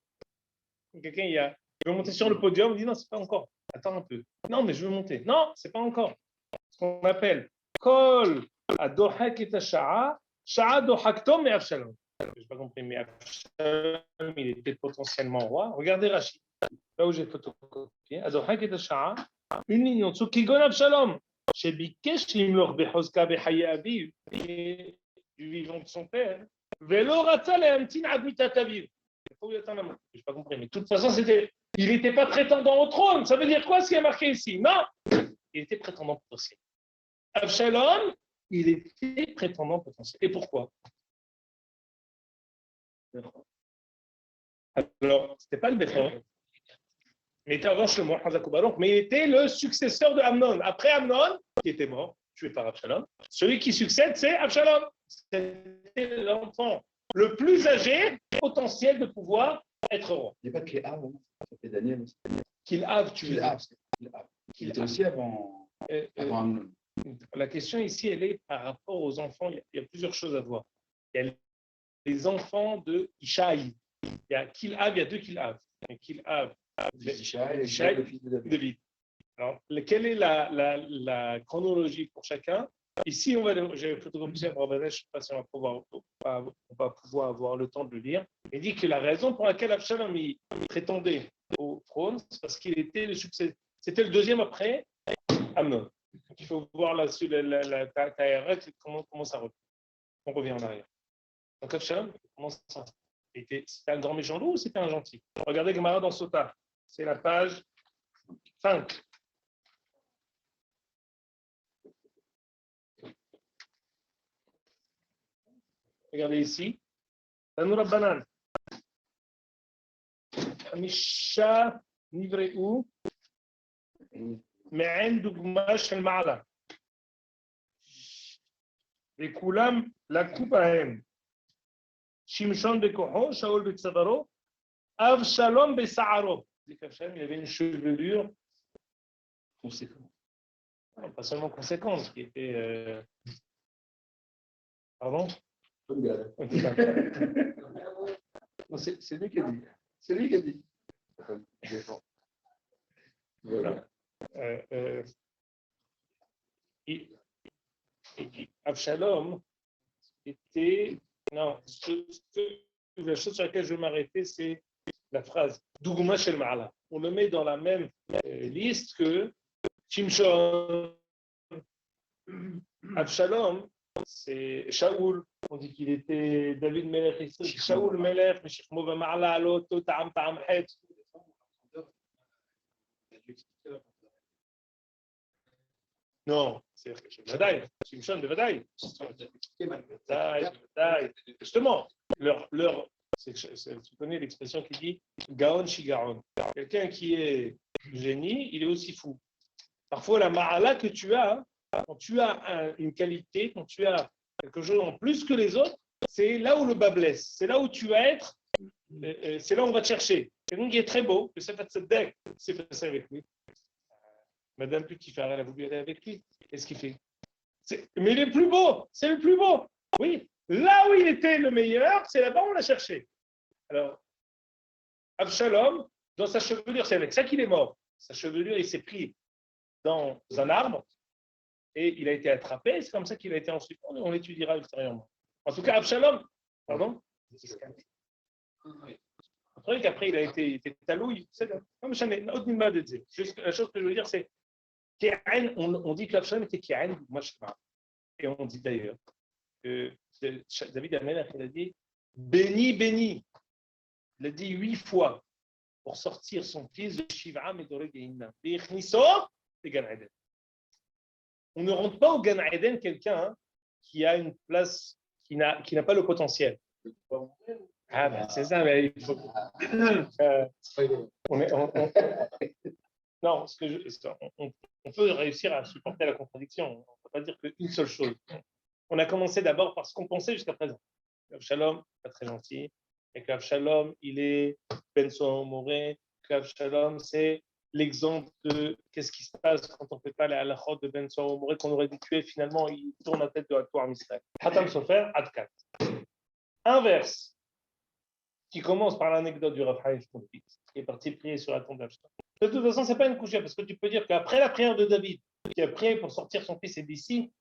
Quelqu'un, il veut monter sur le podium, il dit non, c'est pas encore. Attends un peu. Non, mais je veux monter. Non, c'est pas encore. Ce qu'on appelle Kol Adohak et Sha'a, Sha'a Dohaktom et Avshalom. Je n'ai pas compris, mais Avshalom, il était potentiellement roi. Regardez Rachid, là où j'ai photocopié. Adohak et Sha'a, une ligne en dessous, Kigon Avshalom. Chez Bikesh, Limlor Behozka Behaye Abi, du vivant de son père. Velo Ratzal et Amtin Admita Taviv. Je n'ai pas compris, mais de toute façon, il n'était pas prétendant au trône. Ça veut dire quoi ce qui est marqué ici? Non, il était prétendant potentiel. Avshalom, il était prétendant potentiel. Et pourquoi? Alors, ce n'était pas le Bethléem, mais il était avant Shlomo Hazakou, mais il était le successeur de Amnon. Après Amnon, qui était mort, tué par Avshalom, celui qui succède, c'est Avshalom. C'était l'enfant le plus âgé, potentiel de pouvoir être roi. Il n'y a pas de Kil'av, ça fait Daniel. Kil'av, tu veux dire. Il était aussi avant Amnon. La question ici, elle est par rapport aux enfants. Il y a plusieurs choses à voir. Il y a les enfants de Ishaï. Il y a Kil'av, il y a deux Kil'av. Kil'av, Ishaï, le fils de David. Alors, quelle est la chronologie pour chacun? Ici, j'ai photocopié à Brabazet, je ne sais pas si on va pouvoir avoir le temps de le lire. Il dit que la raison pour laquelle Avshalom prétendait au trône, c'est parce qu'il était le succès. C'était le deuxième après Amnon. Il faut voir ta RF, comment ça revient. On revient en arrière. Donc, Absalom, comment ça c'était un grand méchant loup ou c'était un gentil? Regardez Gemara dans Sota. C'est la page 5. Regardez ici. Tanour Rabbanan. Misha Nivreu. מעין דוגמה של מעלה. וכולם לקחו בהם. שמשון בכוחו, שאול בצווארו, אבשלום בשערו. זה qu'Absalom, il avait une chevelure conséquente. Pas seulement conséquente, qui était... Pardon? Non, c'est lui qui a dit. C'est lui qui a dit. Voilà. Absalom était... Non, la chose sur laquelle je vais m'arrêter, c'est la phrase Dougma Shel Ma'ala. On le met dans la même liste que Shimshon. Absalom, c'est Shaoul. On dit qu'il était David Melech. Shaoul Melech, Meshikmo Ma'ala, Loto, Ta'am Ta'am Het. Non, c'est Vadaï, Shimshon de Vadaï. Justement, tu connais l'expression qui dit Gaon Shigaon. Quelqu'un qui est génie, il est aussi fou. Parfois, la ma'ala que tu as, quand tu as une qualité, quand tu as quelque chose en plus que les autres, c'est là où le bas blesse. C'est là où tu vas être, c'est là où on va te chercher. Quelqu'un qui est très beau, que ça fait cette deck, c'est passé avec lui. Madame Putifar, elle a voulu aller avec lui. Qu'est-ce qu'il fait? Mais il est plus beau, c'est le plus beau. Oui, là où il était le meilleur, c'est là-bas où on l'a cherché. Alors, Absalom, dans sa chevelure, c'est avec ça qu'il est mort. Sa chevelure, il s'est pris dans un arbre et il a été attrapé. C'est comme ça qu'il a été ensuite. On l'étudiera ultérieurement. En tout cas, Absalom, pardon? Après, il a été talouille. La chose que je veux dire, c'est on dit que l'Absalom était Ki'an, et on dit d'ailleurs que David Amelech, il a dit béni, béni. Il a dit 8 fois pour sortir son fils de Shiv'am et d'Oreg et Inna. On ne rentre pas au Gan Eden quelqu'un qui a une place, qui n'a pas le potentiel. Ah ben c'est ça, mais il faut. Non, on peut réussir à supporter la contradiction. On ne peut pas dire qu'une seule chose. On a commencé d'abord par ce qu'on pensait jusqu'à présent. Absalom, pas très gentil. Et qu'Absalom, il est Benson Moré. Qu'Absalom, c'est l'exemple de qu'est-ce qui se passe quand on ne fait pas la halachot de Benson Moré qu'on aurait dû tuer. Finalement, il tourne la tête de la Torah Israël. Hatam Sofer, Adkat. Inverse, qui commence par l'anecdote du Rav Haïm Shmulevitz, qui est parti prier sur la tombe d'Absalom. De toute façon, ce n'est pas une couche, parce que tu peux dire qu'après la prière de David, qui a prié pour sortir son fils et d'ici,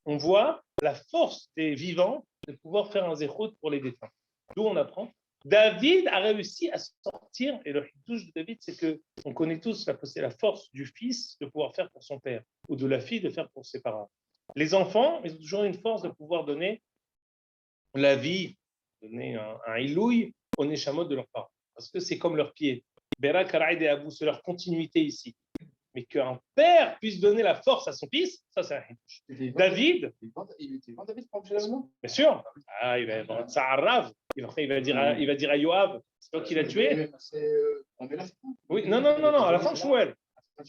on voit la force des vivants de pouvoir faire un zéchout pour les défunts. D'où on apprend. David a réussi à sortir, et le hitouche de David, c'est qu'on connaît tous la force du fils de pouvoir faire pour son père, ou de la fille de faire pour ses parents. Les enfants, ils ont toujours une force de pouvoir donner la vie, donner un ilouï au neshamot de leurs parents, parce que c'est comme leurs pieds. Bera Karaïd et Abou, c'est leur continuité ici. Mais qu'un père puisse donner la force à son fils, ça c'est un hitouche. David, il était quand David pour Absalom? bien sûr, il va avoir ça à Rav, il va dire à Yoav, c'est toi qui l'as tué. Oui, non, à la fin de Shmuel.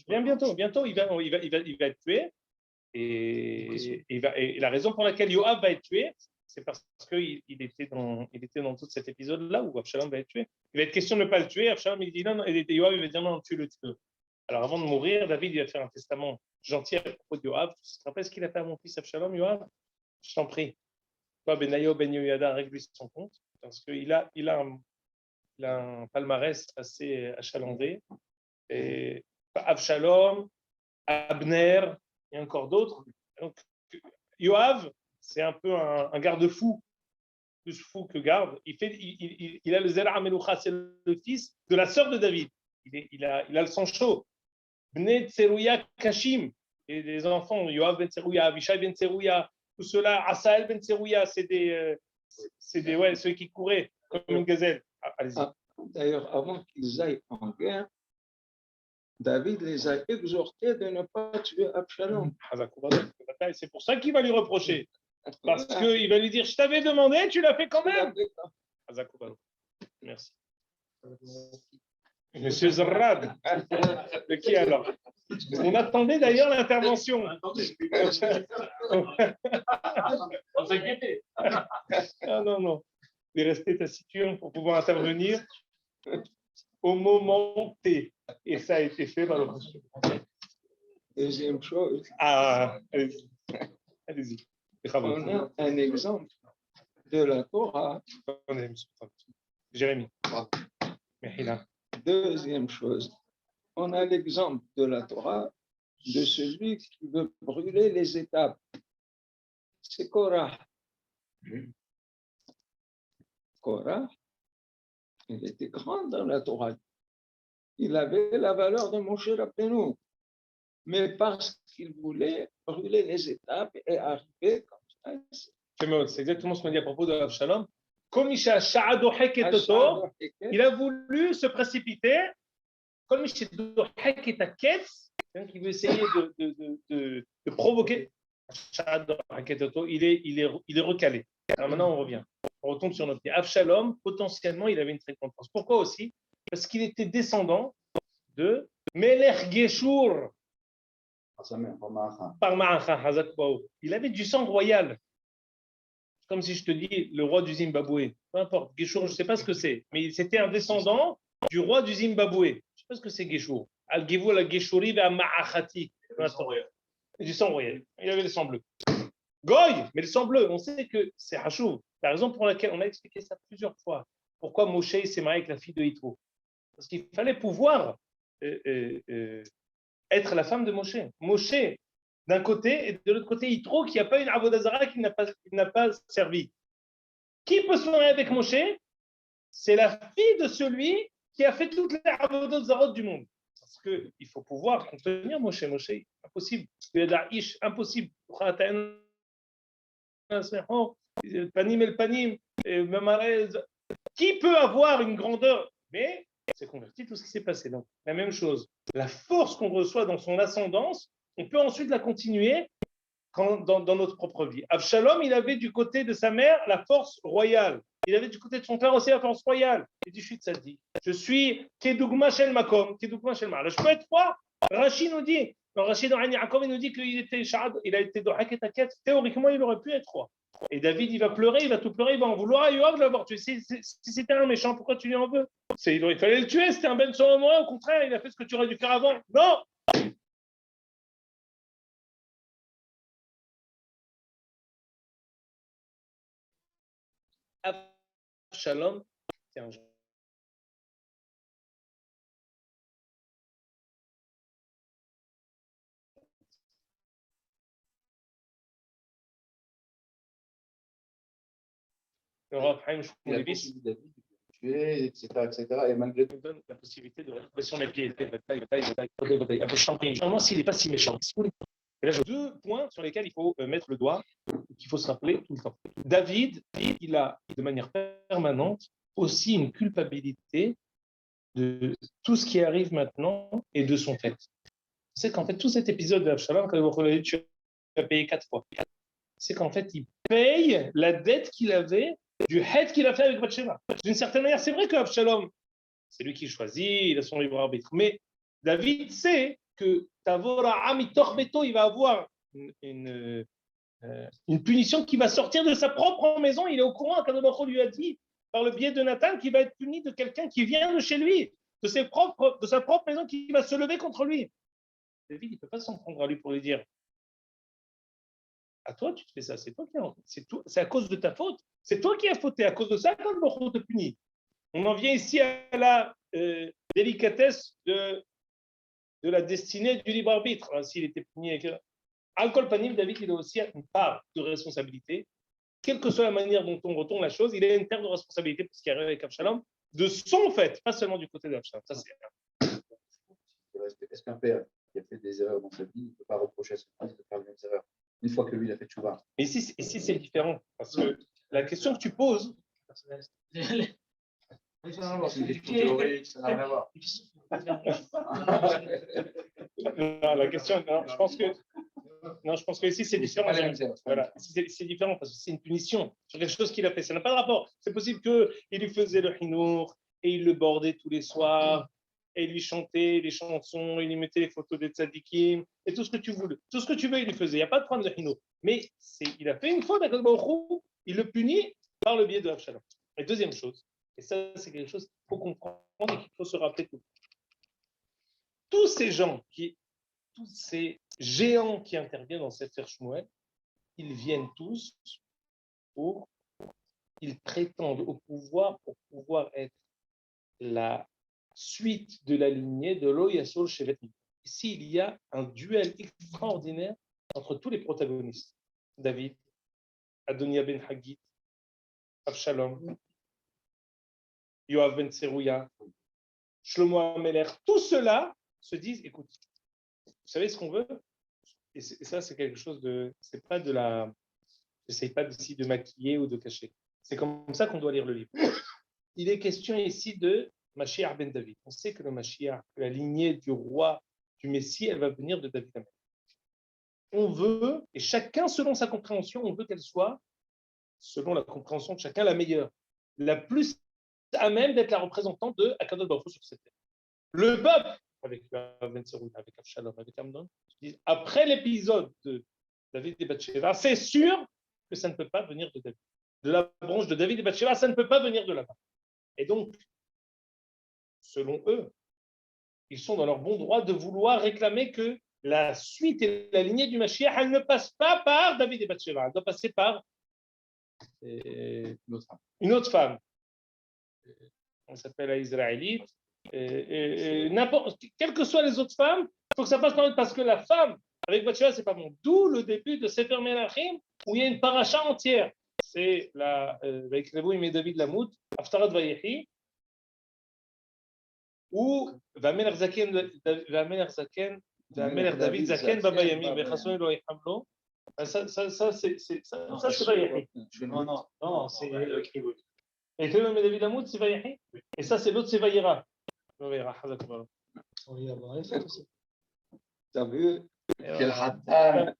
Bientôt, il va être tué. Et la raison pour laquelle Yoav va être tué, c'est parce qu'il était dans tout cet épisode-là où Absalom va être tué. Il va être question de ne pas le tuer. Absalom, il dit non, et Yoav, il va dire non, tue-le. Alors avant de mourir, David, il va faire un testament gentil à propos de Yoav. Tu te rappelles ce qu'il a fait à mon fils Absalom, Yoav? Je t'en prie. Toi, Benayo, Ben Yehoyada, règle son compte, parce qu'il a un palmarès assez achalandé. Et Absalom, Abner, et encore d'autres. Donc, Yoav, c'est un peu un garde-fou, plus fou que garde. Il a le Zera Meloucha, c'est le fils de la sœur de David. Il a le sang chaud. Bnei Tserouya Kashim, Et des enfants, Yoav ben Tserouya, Avishai ben Tserouya, tout cela, Asael ben Tserouya, c'est des ceux qui couraient comme une gazelle. Allez-y. D'ailleurs, avant qu'ils aillent en guerre, David les a exhortés de ne pas tuer Absalom. C'est pour ça qu'il va lui reprocher. Parce qu'il va lui dire, je t'avais demandé, tu l'as fait quand même. Merci. Monsieur Zrad. De qui alors? On attendait d'ailleurs l'intervention. On s'inquiétait. Ah non. Il est resté taciturne pour pouvoir intervenir au moment T. Et ça a été fait par le monsieur. Deuxième chose, Allez-y. on a un exemple de la Torah. Jérémy. Mehila. Deuxième chose, on a l'exemple de la Torah de celui qui veut brûler les étapes. C'est Korah. Korah, il était grand dans la Torah. Il avait la valeur de Moshe Rabbeinu. Mais parce qu'il voulait brûler les étapes et arriver comme ça. C'est exactement ce qu'on dit à propos de Absalom. Comme il a voulu se précipiter, comme il veut essayer de provoquer, il est recalé. Alors maintenant, on revient. On retombe sur notre pied. Absalom, potentiellement, il avait une très grande force. Pourquoi aussi? Parce qu'il était descendant de Melech Geshur. Par Ma'acha, il avait du sang royal. Comme si je te dis le roi du Zimbabwe. Peu importe, Geshur, je ne sais pas ce que c'est, mais c'était un descendant du roi du Zimbabwe. Je ne sais pas ce que c'est Geshur. Al-Gevul al-Geshuri al-Ma'achati. Du sang royal. Il avait le sang bleu. Goy, mais le sang bleu, on sait que c'est Hachouv. La raison pour laquelle on a expliqué ça plusieurs fois. Pourquoi Moshe s'est marié avec la fille de Yitro? Parce qu'il fallait pouvoir être la femme de Moshe. Moshe, d'un côté, et de l'autre côté, Yitro, qui n'a pas une Avodazara, qui n'a pas servi. Qui peut se marier avec Moshe? C'est la fille de celui qui a fait toutes les Avodazara du monde. Parce qu'il faut pouvoir contenir Moshe. Moshe, impossible. Impossible. Panim el panim, qui peut avoir une grandeur? Mais c'est converti tout ce qui s'est passé. Donc, la même chose. La force qu'on reçoit dans son ascendance, on peut ensuite la continuer dans notre propre vie. Absalom, il avait du côté de sa mère la force royale. Il avait du côté de son père aussi la force royale. Il dit, ça dit, je suis Kedougma Shel Makom, Kedougma Shel Makom. Je peux être roi. Rachid nous dit, Rachid dans Yaakov, il nous dit qu'il a été dans Haketaket. Théoriquement, il aurait pu être roi. Et David, il va pleurer, il va tout pleurer, il va en vouloir à Yoav de l'avoir tué. Si c'était un méchant, pourquoi tu lui en veux? Il fallait le tuer, c'était un Ben Solomon, au contraire, il a fait ce que tu aurais dû faire avant. Non! Absalom, c'est un genre. Le Rav Chaim Shmulevitch tuer, etc. Et malgré tout, donne la possibilité de retrouver sur les pieds. Normalement, s'il n'est pas si méchant. Et là, j'ai 2 points sur lesquels il faut mettre le doigt, qu'il faut se rappeler tout le temps. David, il a de manière permanente aussi une culpabilité de tout ce qui arrive maintenant et de son fait. C'est qu'en fait, tout cet épisode d'Absalom, quand vous dit tu as payé 4 fois, c'est qu'en fait, il paye la dette qu'il avait du head qu'il a fait avec Bathsheba. D'une certaine manière, c'est vrai qu'Absalom, c'est lui qui choisit, il a son libre arbitre. Mais David sait que Tavora Amitor Beto, il va avoir une punition qui va sortir de sa propre maison. Il est au courant, Kadosh lui a dit, par le biais de Nathan, qu'il va être puni de quelqu'un qui vient de chez lui, de sa propre maison, qui va se lever contre lui. David, il ne peut pas s'en prendre à lui pour lui dire, à toi, tu te fais ça, c'est toi qui c'est à cause de ta faute. C'est toi qui as fauté. À cause de ça, quand le te punit. On en vient ici à la délicatesse de la destinée du libre arbitre. S'il était puni avec Al-Kol Panim, David, il a aussi une part de responsabilité. Quelle que soit la manière dont on retourne la chose, il a une part de responsabilité pour ce qui arrive avec Absalom, de son fait, pas seulement du côté d'Absalom. Ça, c'est est-ce qu'un père qui a fait des erreurs dans sa vie, il ne peut pas reprocher à son fils de faire les mêmes erreurs. Une fois que lui, il a fait tchouva. Mais ici c'est différent. Parce que la question que tu poses, C'est une question théorique, ça n'a rien à voir. non, la question, non, je pense que ici c'est différent. Pas les mêmes erreurs. Voilà, c'est différent parce que c'est une punition sur quelque chose qu'il a fait. Ça n'a pas de rapport. C'est possible qu'il lui faisait le hinour et il le bordait tous les soirs et il lui chantait les chansons, il lui mettait les photos des tzadikim et tout ce que tu voulais. Tout ce que tu veux, il lui faisait. Il n'y a pas de problème de hinour. Mais il a fait une faute, il le punit par le biais de Avshalom. Et deuxième chose, et ça c'est quelque chose qu'il faut comprendre et qu'il faut se rappeler tout. Tous ces géants qui interviennent dans Sefer Shmuel, ils viennent tous ils prétendent au pouvoir pour pouvoir être la suite de la lignée de Lo Yasol Shevet. Ici, il y a un duel extraordinaire entre tous les protagonistes. David, Adonia ben Haggit, Avshalom, Yoav ben Tserouya, Shlomo HaMelech, tout cela se disent, écoute, vous savez ce qu'on veut? Et ça, c'est quelque chose de... C'est pas de la... J'essaye pas ici de maquiller ou de cacher. C'est comme ça qu'on doit lire le livre. Il est question ici de Mashiach ben David. On sait que le Mashiach, que la lignée du roi, du Messie, elle va venir de David Amelech. On veut, et chacun selon sa compréhension, on veut qu'elle soit, selon la compréhension de chacun, la meilleure, la plus à même d'être la représentante de Akadosh Baruch Hu sur cette terre. Le peuple, avec Ben Tserouya, avec Avshalom, avec Amnon, après l'épisode de David et Bathsheba, c'est sûr que ça ne peut pas venir de David. De la branche de David et Bathsheba, ça ne peut pas venir de là-bas. Et donc, selon eux, ils sont dans leur bon droit de vouloir réclamer que la suite et la lignée du Mashiach, elle ne passe pas par David et Bathsheba, elle doit passer par une autre femme. On s'appelle la Israélite. Quelles que soient les autres femmes, il faut que ça passe par elle, parce que la femme avec Bathsheba, c'est pas bon. D'où le début de Sefer Melachim, où il y a une paracha entière. C'est la Vaikrevu Imé David Lamout, Haftarat Vayechi, où Vamelech David Zaken Baba Yamim Vechasson Lo Yechamlo. Ça c'est Vayechi. Non, c'est Vaikrevu Imé David Lamout, c'est Vayechi. Et ça, c'est l'autre, c'est Vayera. T'as vu? Quel ratal.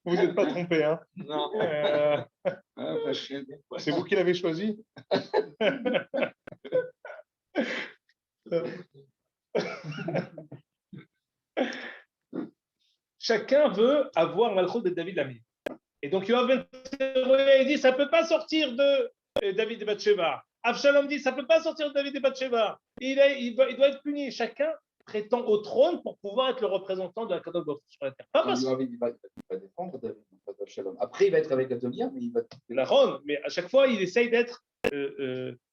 Vous n'êtes pas trompé, hein? Non. C'est vous qui l'avez choisi? Chacun veut avoir Malchut de David Lamy. Et donc, Yoav ben Tserouya, il dit, ça ne peut pas sortir de David et Bathsheba. Avshalom dit, ça ne peut pas sortir de David et Bathsheba. Il doit être puni. Chacun prétend au trône pour pouvoir être le représentant de la Kadosh Baruch Hu sur la terre. Pas parce que... Il va défendre David, Avshalom. Après, il va être avec Adonia, mais il va... La Ron, mais à chaque fois, il essaye d'être...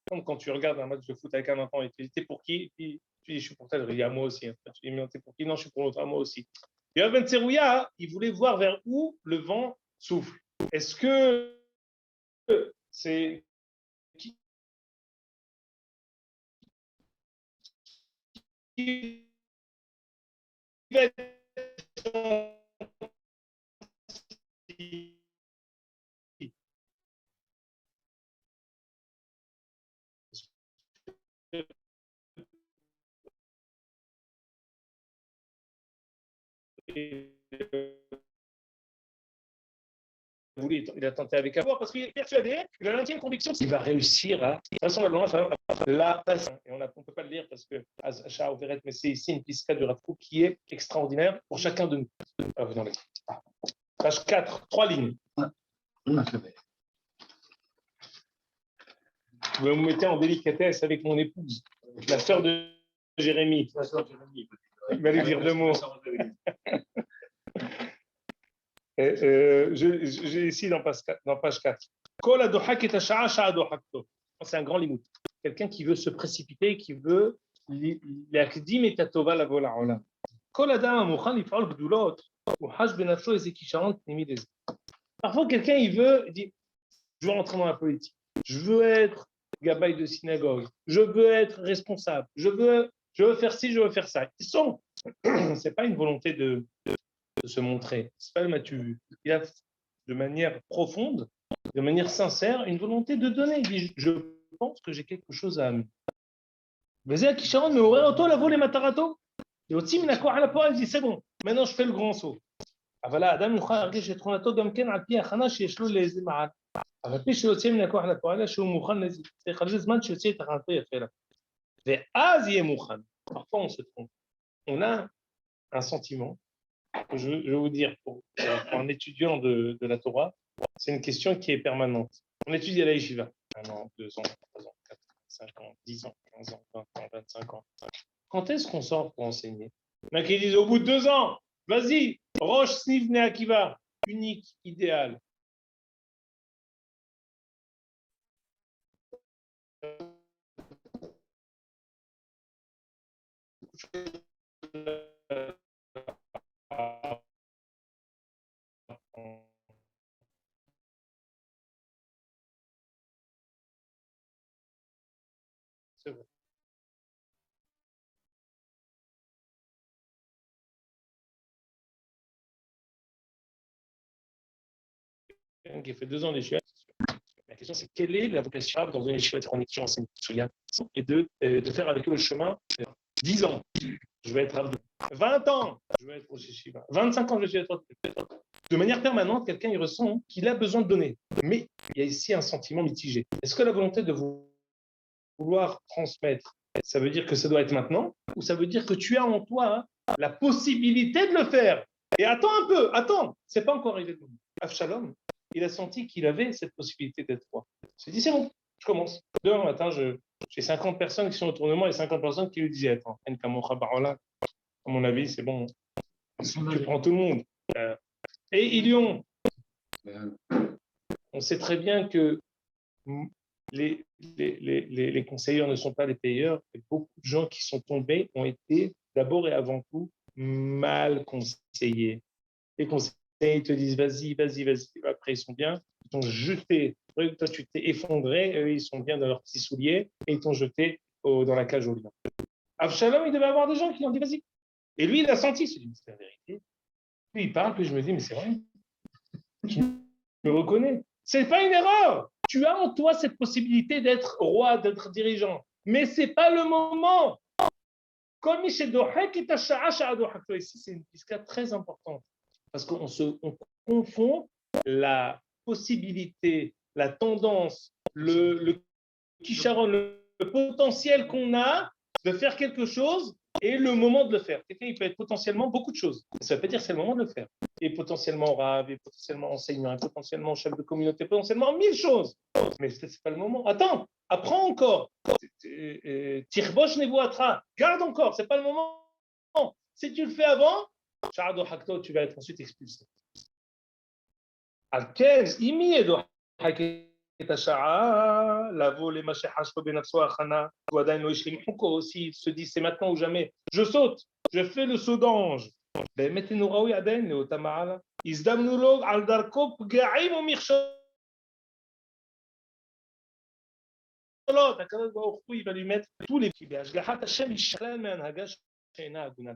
comme quand tu regardes un match de foot avec un enfant, et tu dis, t'es pour qui? Puis, tu dis, je suis pour tel. Il dit, à moi aussi. Tu dis, mais t'es pour qui? Non, je suis pour l'autre, à moi aussi. Et Yoav ben Tserouya, il voulait voir vers où le vent souffle. Est-ce que c'est... Qui va être il a tenté avec avoir parce qu'il est persuadé, il a l'intime conviction qu'il va réussir à la passion. Et on ne peut pas le lire parce que Acha Overet, mais c'est ici une pisca du Rav Kook qui est extraordinaire pour chacun de nous. Page 4, 3 lignes. Vous me mettez en délicatesse avec mon épouse, la sœur de Jérémie. Il va lui dire 2 mots. J'ai ici dans page 4. C'est un grand limite. Quelqu'un qui veut se précipiter, qui veut parfois quelqu'un il dit je veux rentrer dans la politique, je veux être gabaye de synagogue, je veux être responsable, je veux faire ci, je veux faire ça. Ils sont. C'est pas une volonté de se montrer. C'est pas le matu. Il a de manière profonde, de manière sincère, une volonté de donner. Il dit, je pense que j'ai quelque chose à amener. וזה הכישרון מעורר אותו לבוא למטרתו. יוצאים מן הכוח אל הפועל, זה c'est bon, maintenant je fais le grand saut. אבל האדם יוכל להרגיש את תכונתו גם כן על פי הכנה שיש לו לאיזה מעל. אבל פי שיוצא מן הכוח אל הפועל, שהוא מוכן לזה, צריך על זה זמן שיוצא את הכנתו יפה לה. ואז יהיה מוכן. Parfois on se trompe. On a un sentiment, je vais vous dire, pour un étudiant de la Torah, c'est une question qui est permanente. On étudie à la yeshiva, 1 an, 2 ans, 3 ans, 4 ans, 5 ans, 10 ans, 15 ans, 20 ans, 25 ans. Quand est-ce qu'on sort pour enseigner? Il y en a qui disent au bout de 2 ans, vas-y, Rosh Sniv Ne Akiva, unique, idéal. C'est vrai. Qui a fait 2 ans d'échelle. La question, c'est quelle est la vocation dans une échelle en étudiant et de faire avec eux le chemin 10 ans, je vais être Abdou. 20 ans, je vais être au Shiva. 25 ans, je vais être. De manière permanente, quelqu'un il ressent qu'il a besoin de donner. Mais il y a ici un sentiment mitigé. Est-ce que la volonté de vouloir transmettre, ça veut dire que ça doit être maintenant, ou ça veut dire que tu as en toi la possibilité de le faire? Et attends un peu, attends, c'est pas encore arrivé. Avshalom, il a senti qu'il avait cette possibilité d'être roi. Il s'est dit, c'est bon, je commence. Demain matin, j'ai 50 personnes qui sont autour de moi et 50 personnes qui lui disaient, attends, à mon avis, c'est bon, tu prends tout le monde. Et ils lui ont. On sait très bien que les conseilleurs ne sont pas les payeurs et beaucoup de gens qui sont tombés ont été d'abord et avant tout mal conseillés. Les conseillers te disent vas-y, vas-y, vas-y. Après, ils sont bien. Ils t'ont jeté. Toi, tu t'es effondré. Eux, ils sont bien dans leurs petits souliers et ils t'ont jeté dans la cage au lion. Avshalom, il devait avoir des gens qui lui ont dit vas-y. Et lui, il a senti. Il s'est dit c'est la vérité. Puis il parle, puis je me dis mais c'est vrai. Tu me reconnais. C'est pas une erreur. Tu as en toi cette possibilité d'être roi, d'être dirigeant. Mais c'est pas le moment. Comme ici, c'est une piscade très importante. Parce qu'on confond la possibilité, la tendance, le kisharon, le potentiel qu'on a de faire quelque chose et le moment de le faire. Quelqu'un, il peut être potentiellement beaucoup de choses. Ça ne veut pas dire que c'est le moment de le faire. Et potentiellement rave, et potentiellement enseignant, et potentiellement chef de communauté, potentiellement 1000 choses. Mais ce n'est pas le moment. Attends, apprends encore. Tirbosh nevoatra. Garde encore, ce n'est pas le moment. Si tu le fais avant, tu vas être ensuite expulsé. Al-Ken, imi edo את השעה, לבוא למה שחש לו בנפסו ההכנה, הוא עדיין לא השלים חוקו, s'il se dit c'est maintenant ou jamais, je saute, je fais le saut d'ange. באמת אינו ראוי עדיין לאותה מעלה. הזדמנו לו על דרכו פגעים ומכשלות. הקדוש ברוך הוא va lui mettre tous les petits. בהשגחת השם ישלל מהנהגה שאינה הגונה.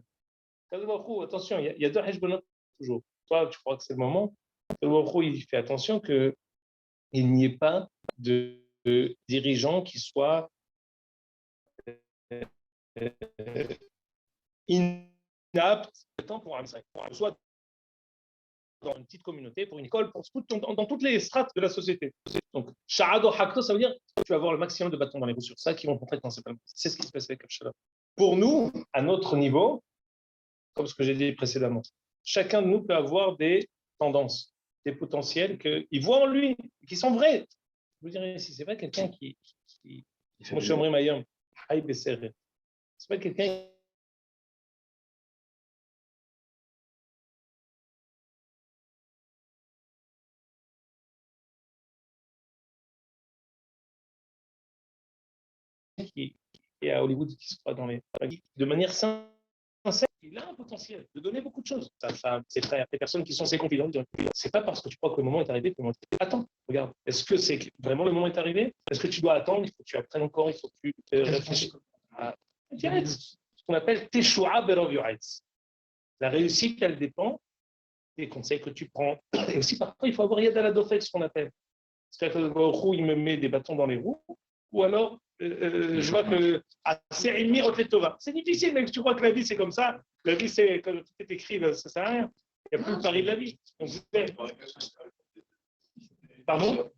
הקדוש ברוך הוא, attention, il y a 2 חשבונות toujours. Toi, tu crois que c'est le moment. הקדוש ברוך הוא, il fait attention que il n'y ait pas de dirigeants qui soient inaptes pour un soit dans une petite communauté, pour une école, dans toutes les strates de la société. Donc, Sha'ado Hakto, ça veut dire que tu vas avoir le maximum de bâtons dans les roues sur ça qui vont montrer principalement. C'est ce qui se passe avec Avshalom. Pour nous, à notre niveau, comme ce que j'ai dit précédemment, chacun de nous peut avoir des tendances, des potentiels qu'il voit en lui, qui sont vrais. Je vous dirais, si c'est pas quelqu'un qui moi, je suis Mayom, c'est pas quelqu'un qui est à Hollywood, qui se croit dans les de manière sincère, il a un potentiel de donner beaucoup de choses. Sa femme, ses frères, les personnes qui sont ses confidents. C'est pas parce que tu crois que le moment est arrivé que le moment est arrivé. Attends, regarde. Est-ce que c'est vraiment le moment est arrivé? Est-ce que tu dois attendre? Il faut que tu apprennes encore, il faut que tu réfléchisses. Ce qu'on appelle Teshua Berov Yoretz. La réussite, elle dépend des conseils que tu prends. Et aussi, parfois, il faut avoir Yad ala Dofek, ce qu'on appelle. C'est-à-dire que il me met des bâtons dans les roues, ou alors je vois que c'est une reflet Tova. C'est difficile, mais tu crois que la vie c'est comme ça. La vie c'est comme tout est écrit, ça sert à rien. Il n'y a plus le pari de la vie. Pardon?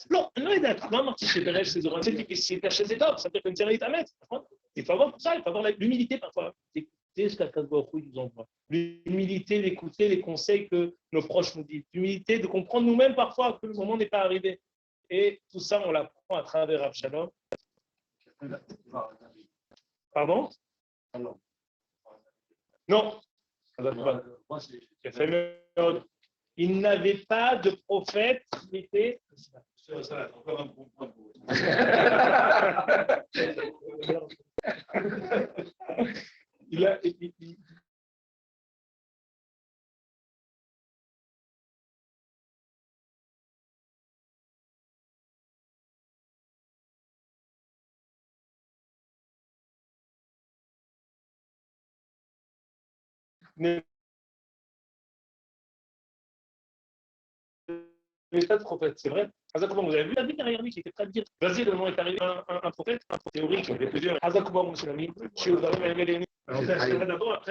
Non, c'est difficile d'acheter ses torts, ça peut être une série à mettre. Il faut avoir tout ça, il faut avoir l'humilité parfois. Écouter ce qu'Akadosh nous envoie. L'humilité d'écouter les conseils que nos proches nous disent. L'humilité de comprendre nous-mêmes parfois que le moment n'est pas arrivé. Et tout ça, on l'apprend à travers Avshalom. Pardon? Non. Il n'avait pas de prophète qui était. Encore un bon point. Les tas de prophètes, c'est vrai. Azakoubam, vous avez vu la vie derrière lui qui était prêt à dire vas-y, le moment est arrivé, un prophète, un prophète théorique, il y avait plusieurs. Azakoubam, monsieur l'ami, chez vous, d'abord, après